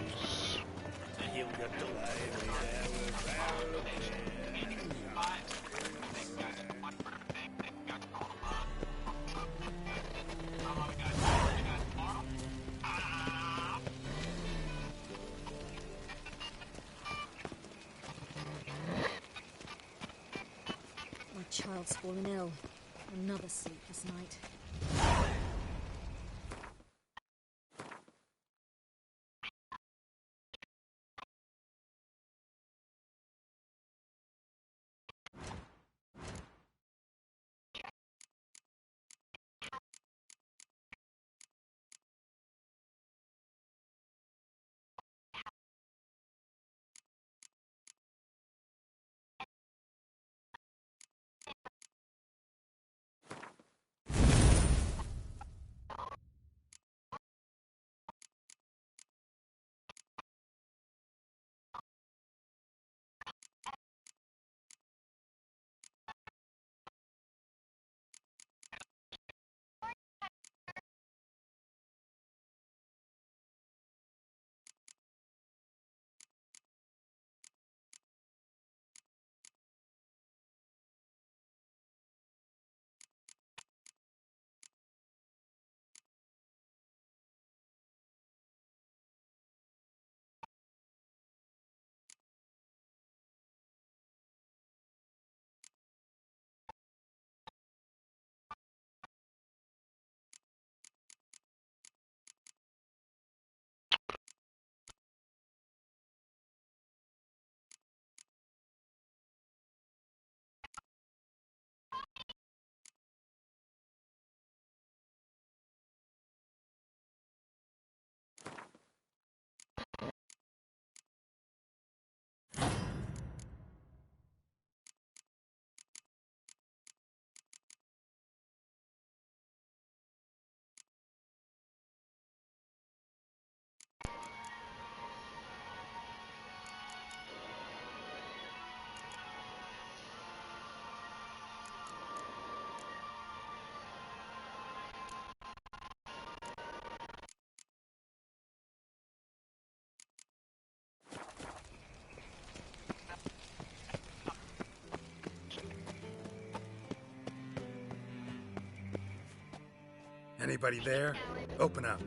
My child's fallen ill. Another sleepless night. Anybody there? Open up.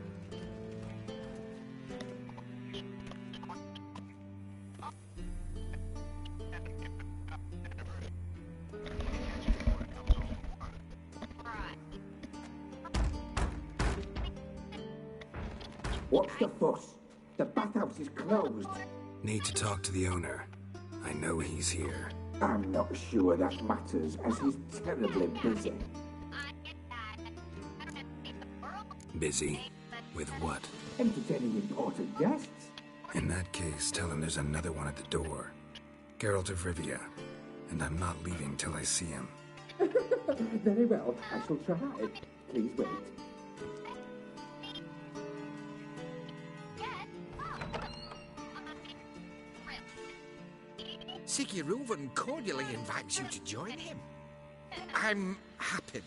What's the fuss? The bathhouse is closed. Need to talk to the owner. I know he's here. I'm not sure that matters, as he's terribly busy. Busy? With what? Entertaining important guests. In that case, tell him there's another one at the door. Geralt of Rivia. And I'm not leaving till I see him. Very well, I shall try. Please wait. Siguruvin cordially invites you to join him. I'm happy.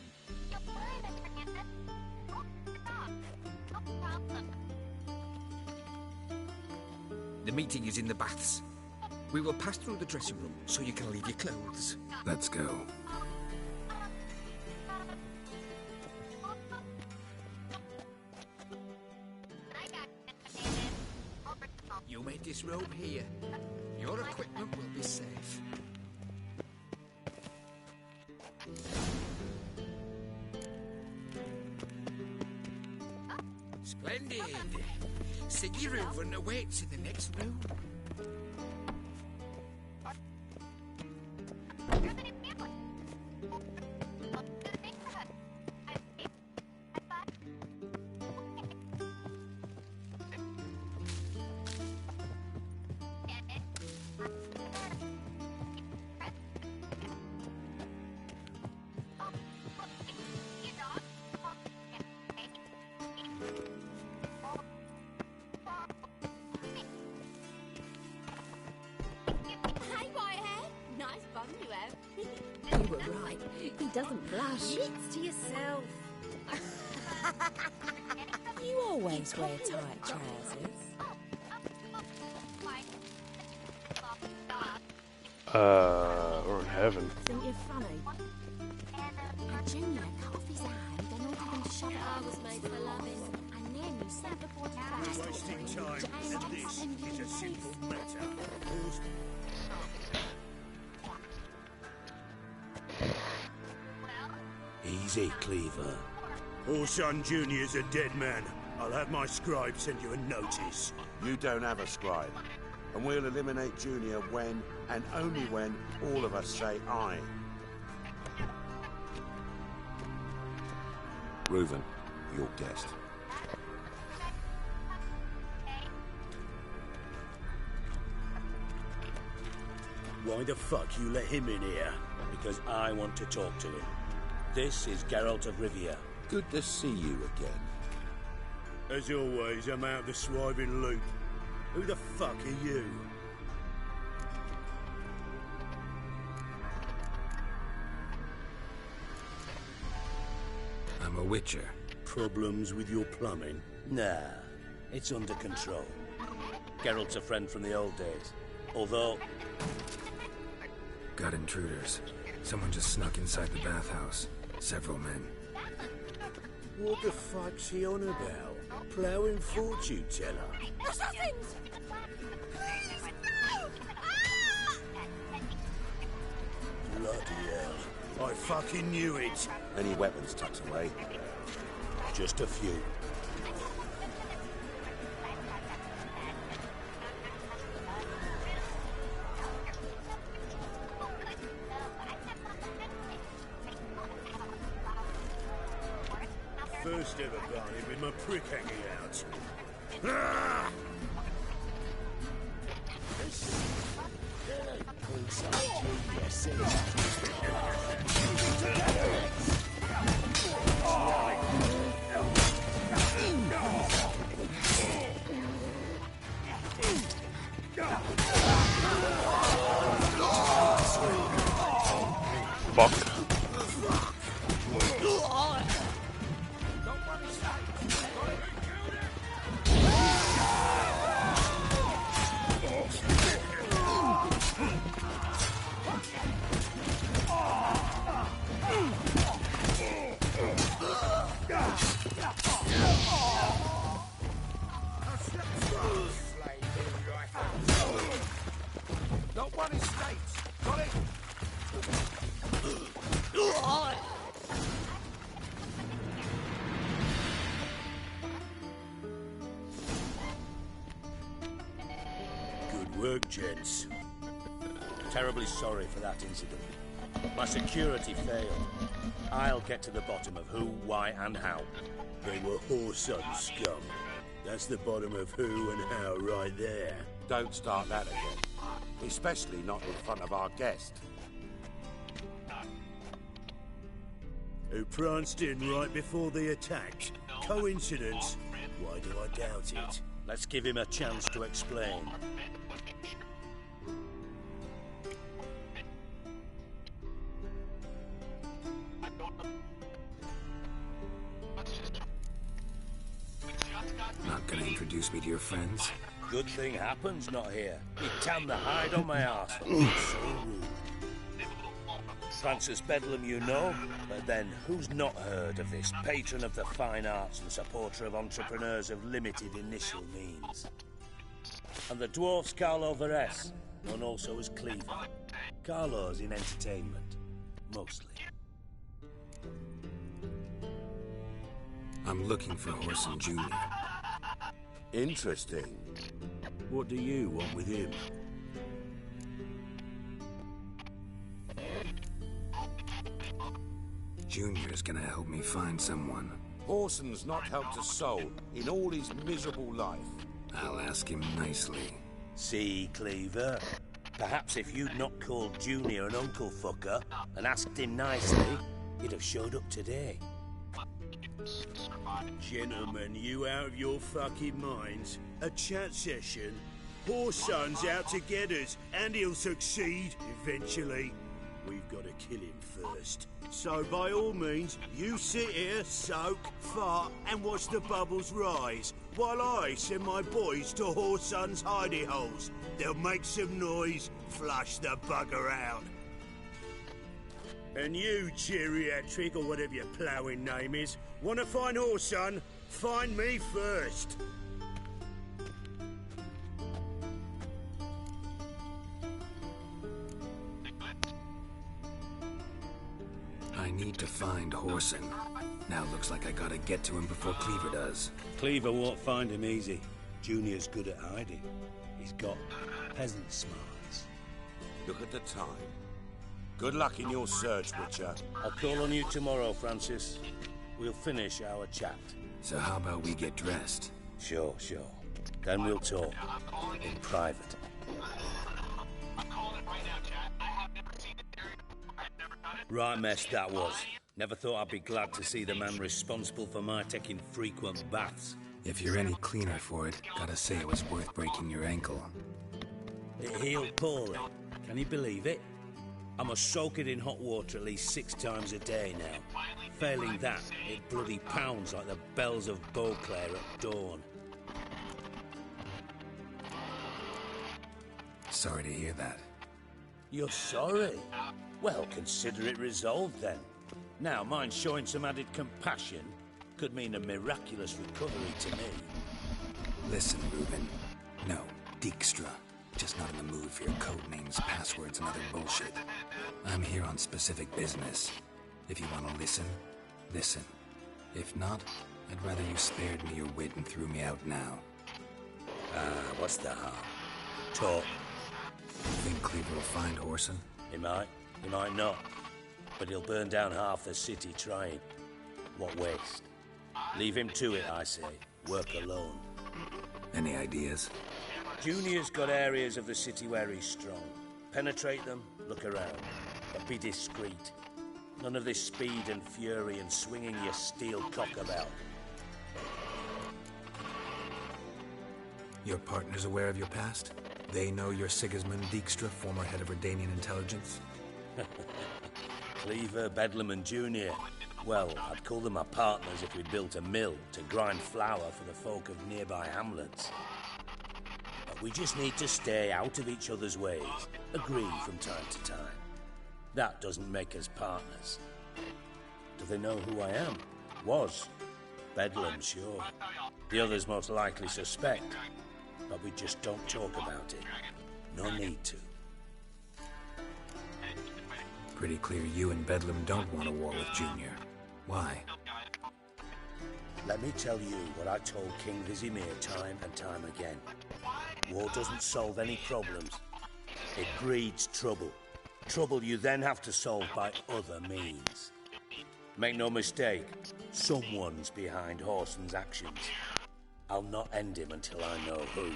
The meeting is in the baths. We will pass through the dressing room so you can leave your clothes. Let's go. You may disrobe here. Your equipment will be safe. Splendid. Siguruvin awaits in the next room. You were right. He doesn't blush. It's to yourself. You always wear tight trousers. We're in heaven. Think you're funny? Junior cut off his hand and ordered him to shove it I up. was made for loving. And then he sat before the flash. Wasting time, and this is a simple matter. Easy, Cleaver. Orson Jr.'s a dead man. I'll have my scribe send you a notice. You don't have a scribe. And we'll eliminate Junior when, and only when, all of us say aye. Reuven, your guest. Why the fuck you let him in here? Because I want to talk to him. This is Geralt of Rivia. Good to see you again. As always, I'm out of the swiving loop. Who the fuck are you? I'm a witcher. Problems with your plumbing? Nah, it's under control. Geralt's a friend from the old days. Although... Got intruders. Someone just snuck inside the bathhouse. Several men. What the fuck's he on about? Ploughing fortune teller? Assassins! Please, no! Bloody hell. I fucking knew it. Any weapons tucked away? Just a few. First ever Barney with my prick hanging out. Ah! Fuck. work, gents. Terribly sorry for that incident. My security failed. I'll get to the bottom of who, why, and how. They were whoreson scum. That's the bottom of who and how right there. Don't start that again. Especially not in front of our guest. Who pranced in right before they attacked. Coincidence? Why do I doubt it? Let's give him a chance to explain. Not gonna introduce me to your friends? Good thing happens not here. He'd tan the hide on my arse. So rude. Francis Bedlam, you know, but then who's not heard of this patron of the fine arts and supporter of entrepreneurs of limited initial means? And the dwarf's Carlo Veres, known also as Cleaver. Carlo's in entertainment, mostly. I'm looking for Horson Jr. Interesting. What do you want with him? Junior's gonna help me find someone. Horson's not helped a soul in all his miserable life. I'll ask him nicely. See, Cleaver? Perhaps if you'd not called Junior an uncle fucker and asked him nicely, he'd have showed up today. Gentlemen, you out of your fucking minds? A chat session? Horson's out to get us, and he'll succeed eventually. We've got to kill him first. So by all means, you sit here, soak, fart, and watch the bubbles rise, while I send my boys to Horson's hidey holes. They'll make some noise, flush the bugger out. And you, geriatric, or whatever your ploughing name is, want to find Horson? Find me first. I need to find Horson. Now looks like I gotta get to him before Cleaver does. Cleaver won't find him easy. Junior's good at hiding. He's got peasant smarts. Look at the time. Good luck in your search, Witcher. I'll call on you tomorrow, Francis. We'll finish our chat. So how about we get dressed? Sure. Then we'll talk. In private. Right mess that was. Never thought I'd be glad to see the man responsible for my taking frequent baths. If you're any cleaner for it, gotta say it was worth breaking your ankle. It healed poorly. Can you believe it? I must soak it in hot water at least 6 times a day now. Failing that, it bloody pounds like the bells of Beauclair at dawn. Sorry to hear that. You're sorry? Well, consider it resolved then. Now, mind showing some added compassion could mean a miraculous recovery to me. Listen, Reuben. No, Dijkstra. Just not in the mood for your code names, passwords, and other bullshit. I'm here on specific business. If you want to listen, listen. If not, I'd rather you spared me your wit and threw me out now. What's the harm? Talk. You think Cleaver will find Horson? He might not. But he'll burn down half the city trying. What waste? Leave him to it, I say. Work alone. Any ideas? Junior's got areas of the city where he's strong. Penetrate them, look around. But be discreet. None of this speed and fury and swinging your steel cock about. Your partner's aware of your past? They know you're Sigismund Dijkstra, former head of Redanian intelligence? Cleaver, Bedlam and Junior. Well, I'd call them my partners if we'd built a mill to grind flour for the folk of nearby hamlets. But we just need to stay out of each other's ways, agree from time to time. That doesn't make us partners. Do they know who I am? Was. Bedlam, sure. The others most likely suspect. But we just don't talk about it. No need to. Pretty clear you and Bedlam don't want a war with Junior. Why? Let me tell you what I told King Vizimir time and time again. War doesn't solve any problems. It breeds trouble. Trouble you then have to solve by other means. Make no mistake, someone's behind Horson's actions. I'll not end him until I know who.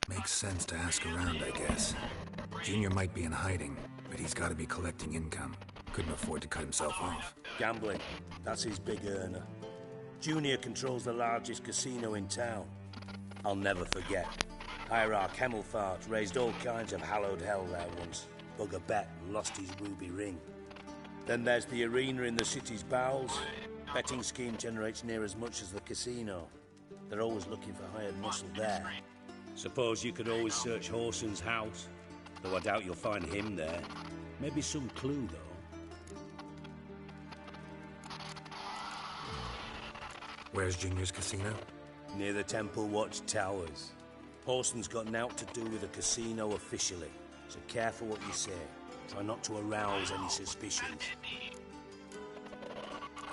Makes sense to ask around, I guess. Junior might be in hiding, but he's got to be collecting income. Couldn't afford to cut himself off. Gambling, that's his big earner. Junior controls the largest casino in town. I'll never forget. Hierarch Hemmelfart raised all kinds of hallowed hell there once. Bug a bet and lost his ruby ring. Then there's the arena in the city's bowels. Betting scheme generates near as much as the casino. They're always looking for hired muscle there. Suppose you could always search Horson's house, though I doubt you'll find him there. Maybe some clue, though. Where's Junior's casino? Near the Temple Watch Towers. Horson's got naught to do with the casino officially, so careful what you say. Try not to arouse any suspicions.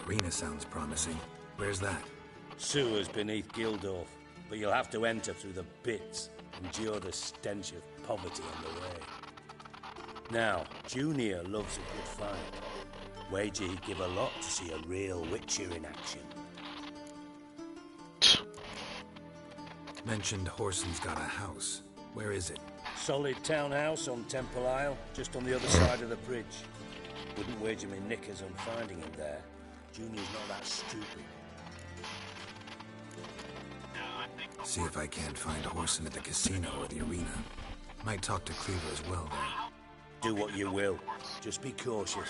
Arena sounds promising. Where's that? Sewers beneath Gildorf, but you'll have to enter through the bits, endure the stench of poverty on the way. Now, Junior loves a good fight. Wager he'd give a lot to see a real Witcher in action. Mentioned Horson's got a house. Where is it? Solid townhouse on Temple Isle, just on the other side of the bridge. Wouldn't wager me knickers on finding him there. Junior's not that stupid. See if I can't find Horson at the casino or the arena. Might talk to Cleaver as well, though. Do what you will. Just be cautious.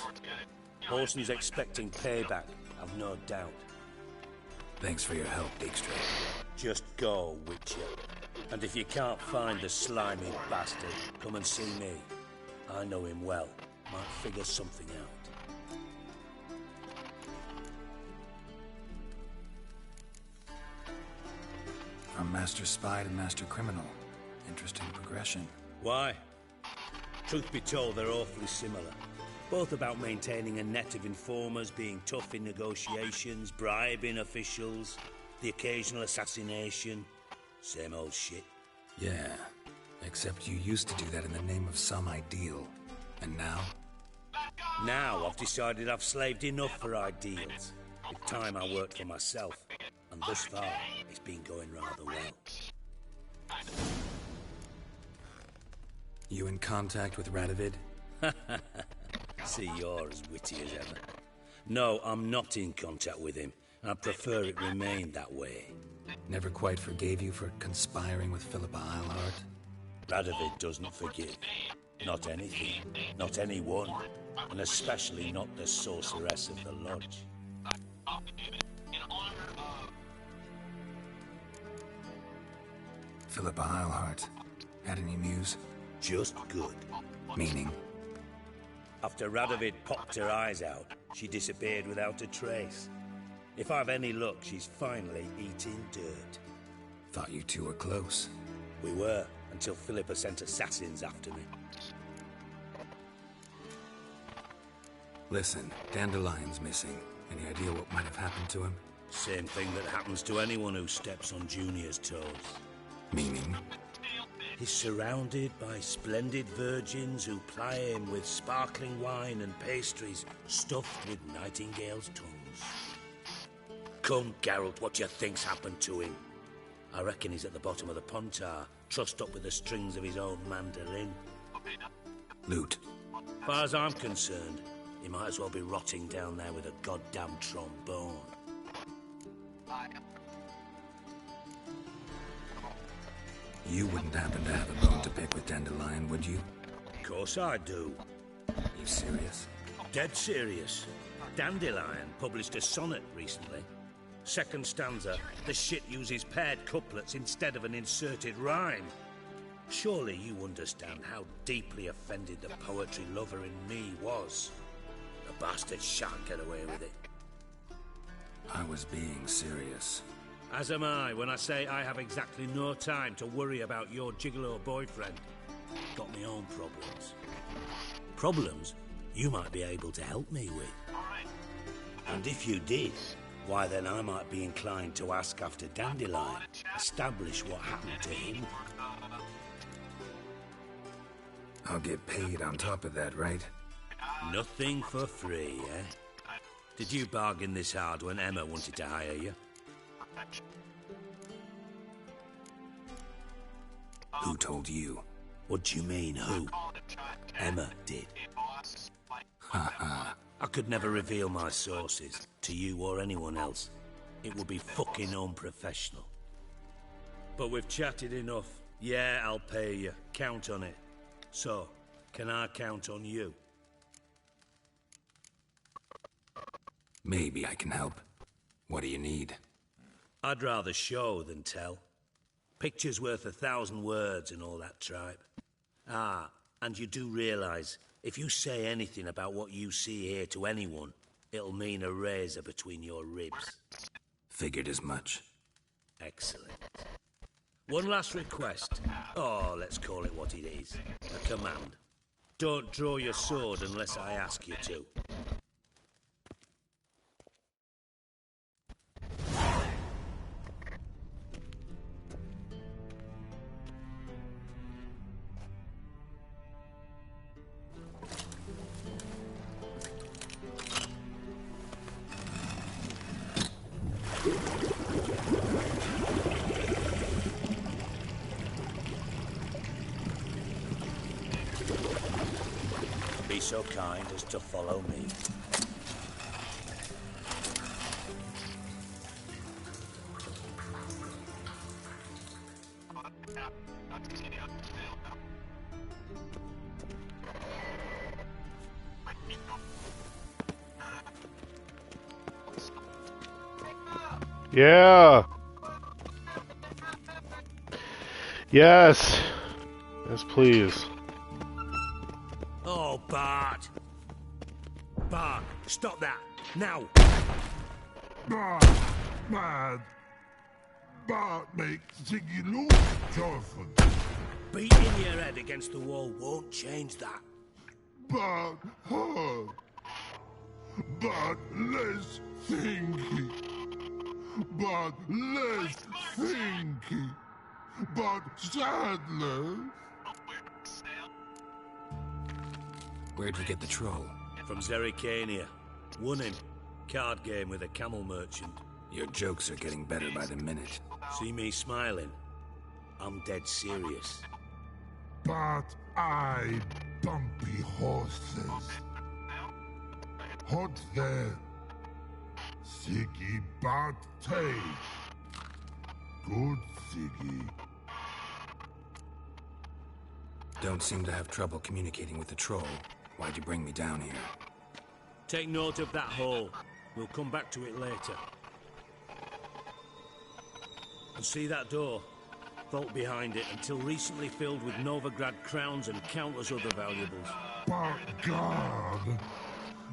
Horson's expecting payback, I've no doubt. Thanks for your help, Dijkstra. Just go, Witcher. And if you can't find the slimy bastard, come and see me. I know him well. Might figure something out. From Master Spy to Master Criminal. Interesting progression. Why? Truth be told, they're awfully similar. Both about maintaining a net of informers, being tough in negotiations, bribing officials, the occasional assassination. Same old shit. Yeah, except you used to do that in the name of some ideal. And now? Now I've decided I've slaved enough for ideals. It's time I worked for myself. And thus far, it's been going rather well. You in contact with Radovid? See, you're as witty as ever. No, I'm not in contact with him. I prefer it remained that way. Never quite forgave you for conspiring with Philippa Eilhart? Radovid doesn't forgive. Not anything. Not anyone. And especially not the sorceress of the lodge. Philippa Eilhart. Had any news? Just good. Meaning? After Radovid popped her eyes out, she disappeared without a trace. If I've any luck, she's finally eating dirt. Thought you two were close. We were, until Philippa sent assassins after me. Listen, Dandelion's missing. Any idea what might have happened to him? Same thing that happens to anyone who steps on Junior's toes. Meaning? He's surrounded by splendid virgins who ply him with sparkling wine and pastries stuffed with nightingales' tongues. Come, Geralt, what do you think's happened to him? I reckon he's at the bottom of the Pontar, trussed up with the strings of his own mandolin. Loot. Far as I'm concerned, he might as well be rotting down there with a goddamn trombone. You wouldn't happen to have a bone to pick with Dandelion, would you? Of course I do. You serious? Dead serious. Dandelion published a sonnet recently. Second stanza, the shit uses paired couplets instead of an inserted rhyme. Surely you understand how deeply offended the poetry lover in me was. The bastard shan't get away with it. I was being serious. As am I when I say I have exactly no time to worry about your gigolo boyfriend. Got my own problems. Problems you might be able to help me with. And if you did, why then I might be inclined to ask after Dandelion, establish what happened to him. I'll get paid on top of that, right? Nothing for free, eh? Did you bargain this hard when Emma wanted to hire you? Who told you? What do you mean, who? Emma did. Haha. I could never reveal my sources to you or anyone else. It would be fucking unprofessional. But we've chatted enough. Yeah, I'll pay you. Count on it. So, can I count on you? Maybe I can help. What do you need? I'd rather show than tell. Picture's worth 1,000 words and all that tripe. Ah, and you do realise, if you say anything about what you see here to anyone, it'll mean a razor between your ribs. Figured as much. Excellent. One last request. Oh, let's call it what it is. A command. Don't draw your sword unless I ask you to. Be so kind as to follow me. Yeah. Yes. Yes, please. Oh, Bart. Bart, stop that. Now. Bart, mad. Bart makes Ziggy lose, Jonathan. Beating your head against the wall won't change that. Bart hard. Bart less thinky. Bart less thinky. Bart Sadler. Where'd you get the troll? From Zerrikania. Won him. Card game with a camel merchant. Your jokes are getting better by the minute. See me smiling? I'm dead serious. Bart eye bumpy horses. Hot there. Siggy Bart Tay. Good Siggy. Don't seem to have trouble communicating with the troll. Why'd you bring me down here? Take note of that hole. We'll come back to it later. And see that door? Vault behind it, until recently filled with Novigrad crowns and countless other valuables. By God!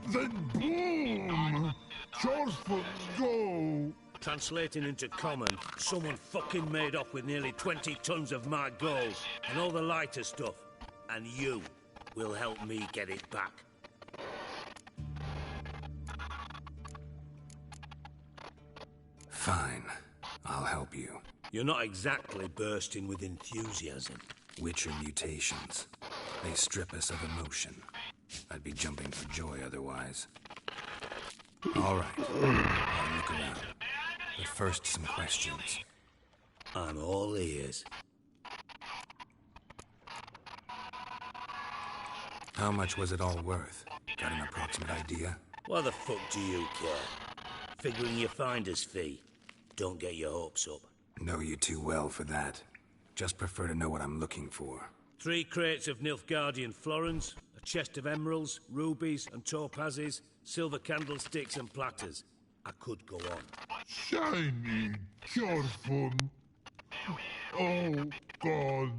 Then boom! Johnson, go! Translating into common, someone fucking made off with nearly 20 tons of my gold and all the lighter stuff. And you will help me get it back. Fine. I'll help you. You're not exactly bursting with enthusiasm. Witcher mutations. They strip us of emotion. I'd be jumping for joy otherwise. All right. I'll look around. But first, some questions. I'm all ears. How much was it all worth? Got an approximate idea? Why the fuck do you care? Figuring your finder's fee. Don't get your hopes up. Know you too well for that. Just prefer to know what I'm looking for. 3 crates of Nilfgaardian florins, a chest of emeralds, rubies and topazes, silver candlesticks and platters. I could go on. Shiny Jorfun. Oh, God.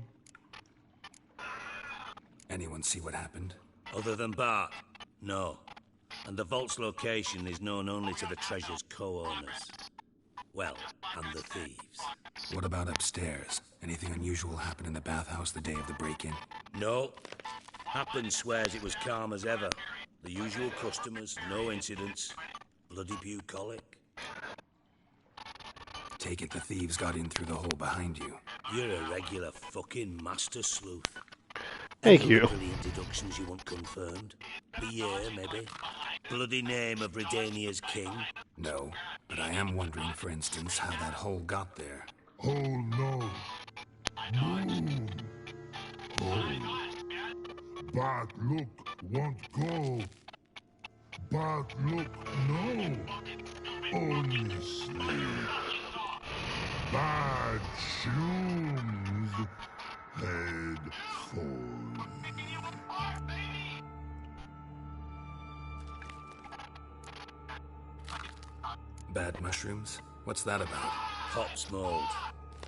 Anyone see what happened? Other than Bart? No. And the vault's location is known only to the treasure's co-owners. Well, and the thieves. What about upstairs? Anything unusual happen in the bathhouse the day of the break-in? No. Happen swears it was calm as ever. The usual customers, no incidents. Bloody bucolic. Take it the thieves got in through the hole behind you. You're a regular fucking master sleuth. Thank Any you. Brilliant deductions you want confirmed? The year, maybe? Bloody name of Redania's king? No, but I am wondering, for instance, how that hole got there. Oh no. Boom. Oh. Bad look won't go. Bad look no. Only sleep. Bad shrooms. Headphones. Bad mushrooms? What's that about? Hops mold.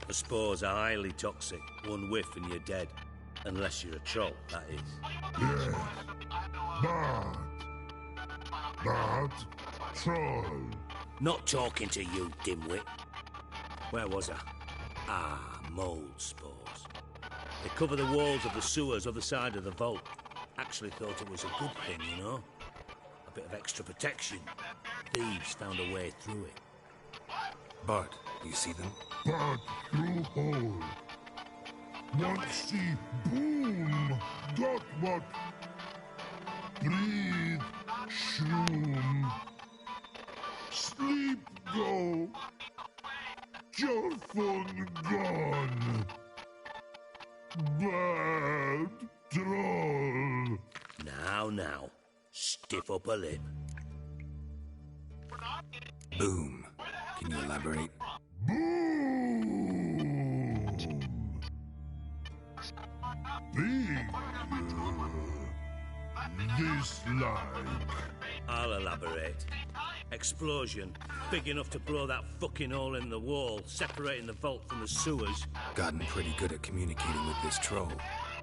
The spores are highly toxic. One whiff and you're dead. Unless you're a troll, that is. Yes. Bad. Bad troll. Not talking to you, dimwit. Where was I? Ah, mold spores. They cover the walls of the sewers other side of the vault. Actually thought it was a good thing, you know? A bit of extra protection. Thieves found a way through it. Bart, you see them? Bad through hole. Want see boom. Got what? Breathe. Shroom. Sleep go. Your phone gone. Bad troll. Now. Stiff up a lip. Boom. Can you elaborate? Boom. Big. This like. I'll elaborate. Explosion. Big enough to blow that fucking hole in the wall, separating the vault from the sewers. Gotten pretty good at communicating with this troll.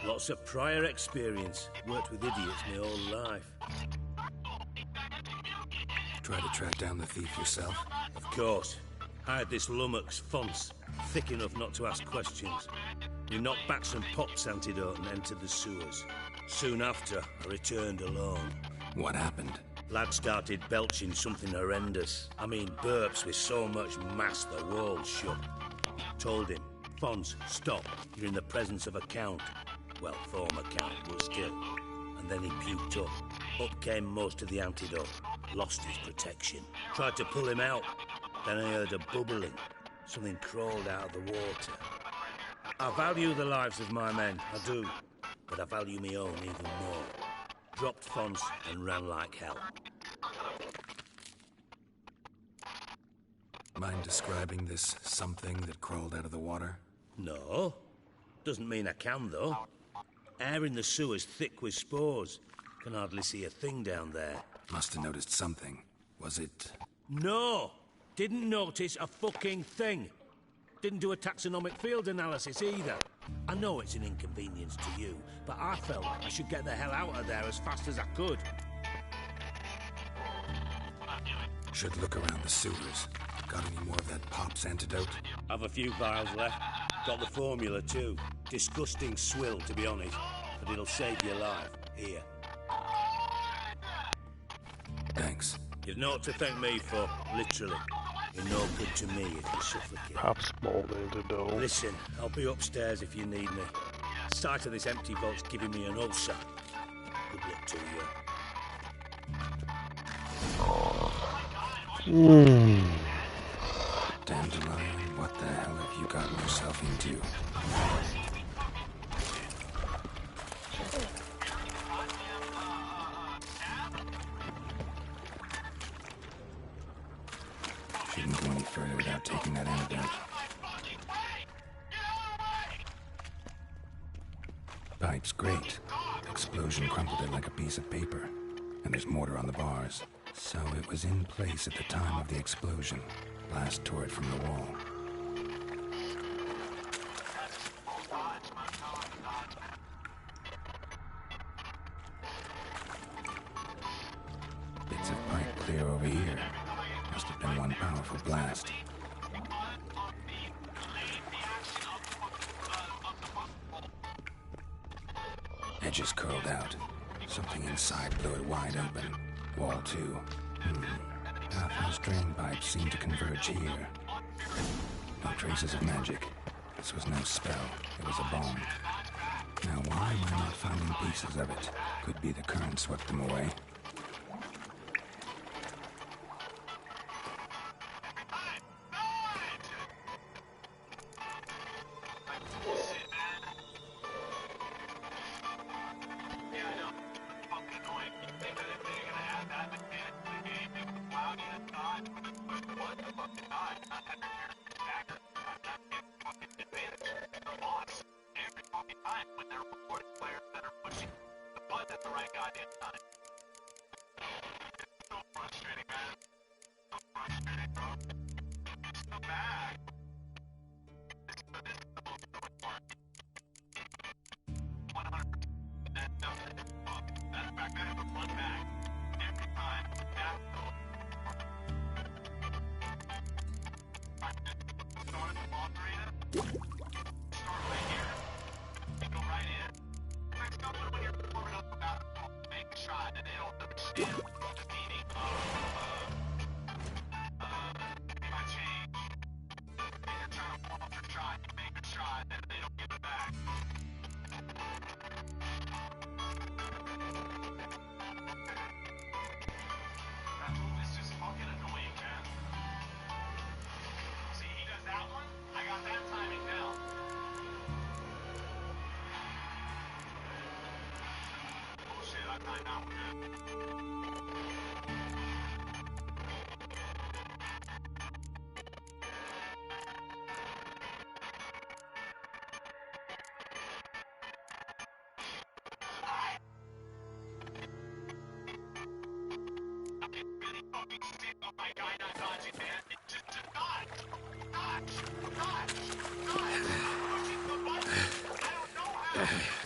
Lots of prior experience. Worked with idiots my whole life. Try to track down the thief yourself? Of course. I had this lummox, Fonce, thick enough not to ask questions. We knocked back some Pop's antidote and entered the sewers. Soon after, I returned alone. What happened? Lad started belching something horrendous. I mean, burps with so much mass the walls shook. Told him, Fonz, stop. You're in the presence of a count. Well, former count, but still. And then he puked up. Up came most of the antidote. Lost his protection. Tried to pull him out. Then I heard a bubbling. Something crawled out of the water. I value the lives of my men, I do. But I value my own even more. Dropped Fonz and ran like hell. Mind describing this something that crawled out of the water? No. Doesn't mean I can, though. Air in the sewer's thick with spores. Can hardly see a thing down there. Must have noticed something. Was it... No! Didn't notice a fucking thing. Didn't do a taxonomic field analysis either. I know it's an inconvenience to you, but I felt I should get the hell out of there as fast as I could. Should look around the sewers. Got any more of that Pop's antidote? Have a few vials left. Got the formula too. Disgusting swill, to be honest, but it'll save your life. Here. Thanks. You've naught to thank me for, literally. You're no good to me if you suffocate. Pop's mold antidote. Listen, I'll be upstairs if you need me. Sight of this empty vault's giving me an ulcer. Good luck to you. Dandelion, what the hell have you gotten yourself into? Shouldn't go any further without taking that antidote. Pipe's great. Explosion crumpled it like a piece of paper. And there's mortar on the bars. So it was in place at the time of the explosion. Blast tore it from the wall. Bits of pipe clear over here. Must have been one powerful blast. Edges curled out. Something inside blew it wide open. Wall too. Pathhouse drain pipes seemed to converge here. No traces of magic. This was no spell. It was a bomb. Now why am I not finding pieces of it? Could be the current swept them away.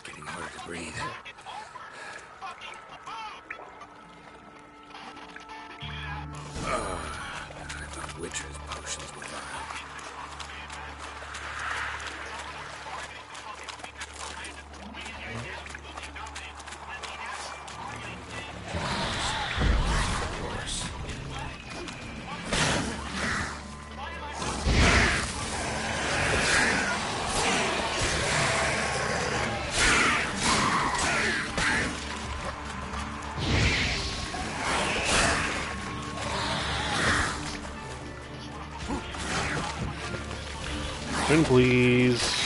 Getting harder to breathe. I thought Witcher's potions were vile. Please.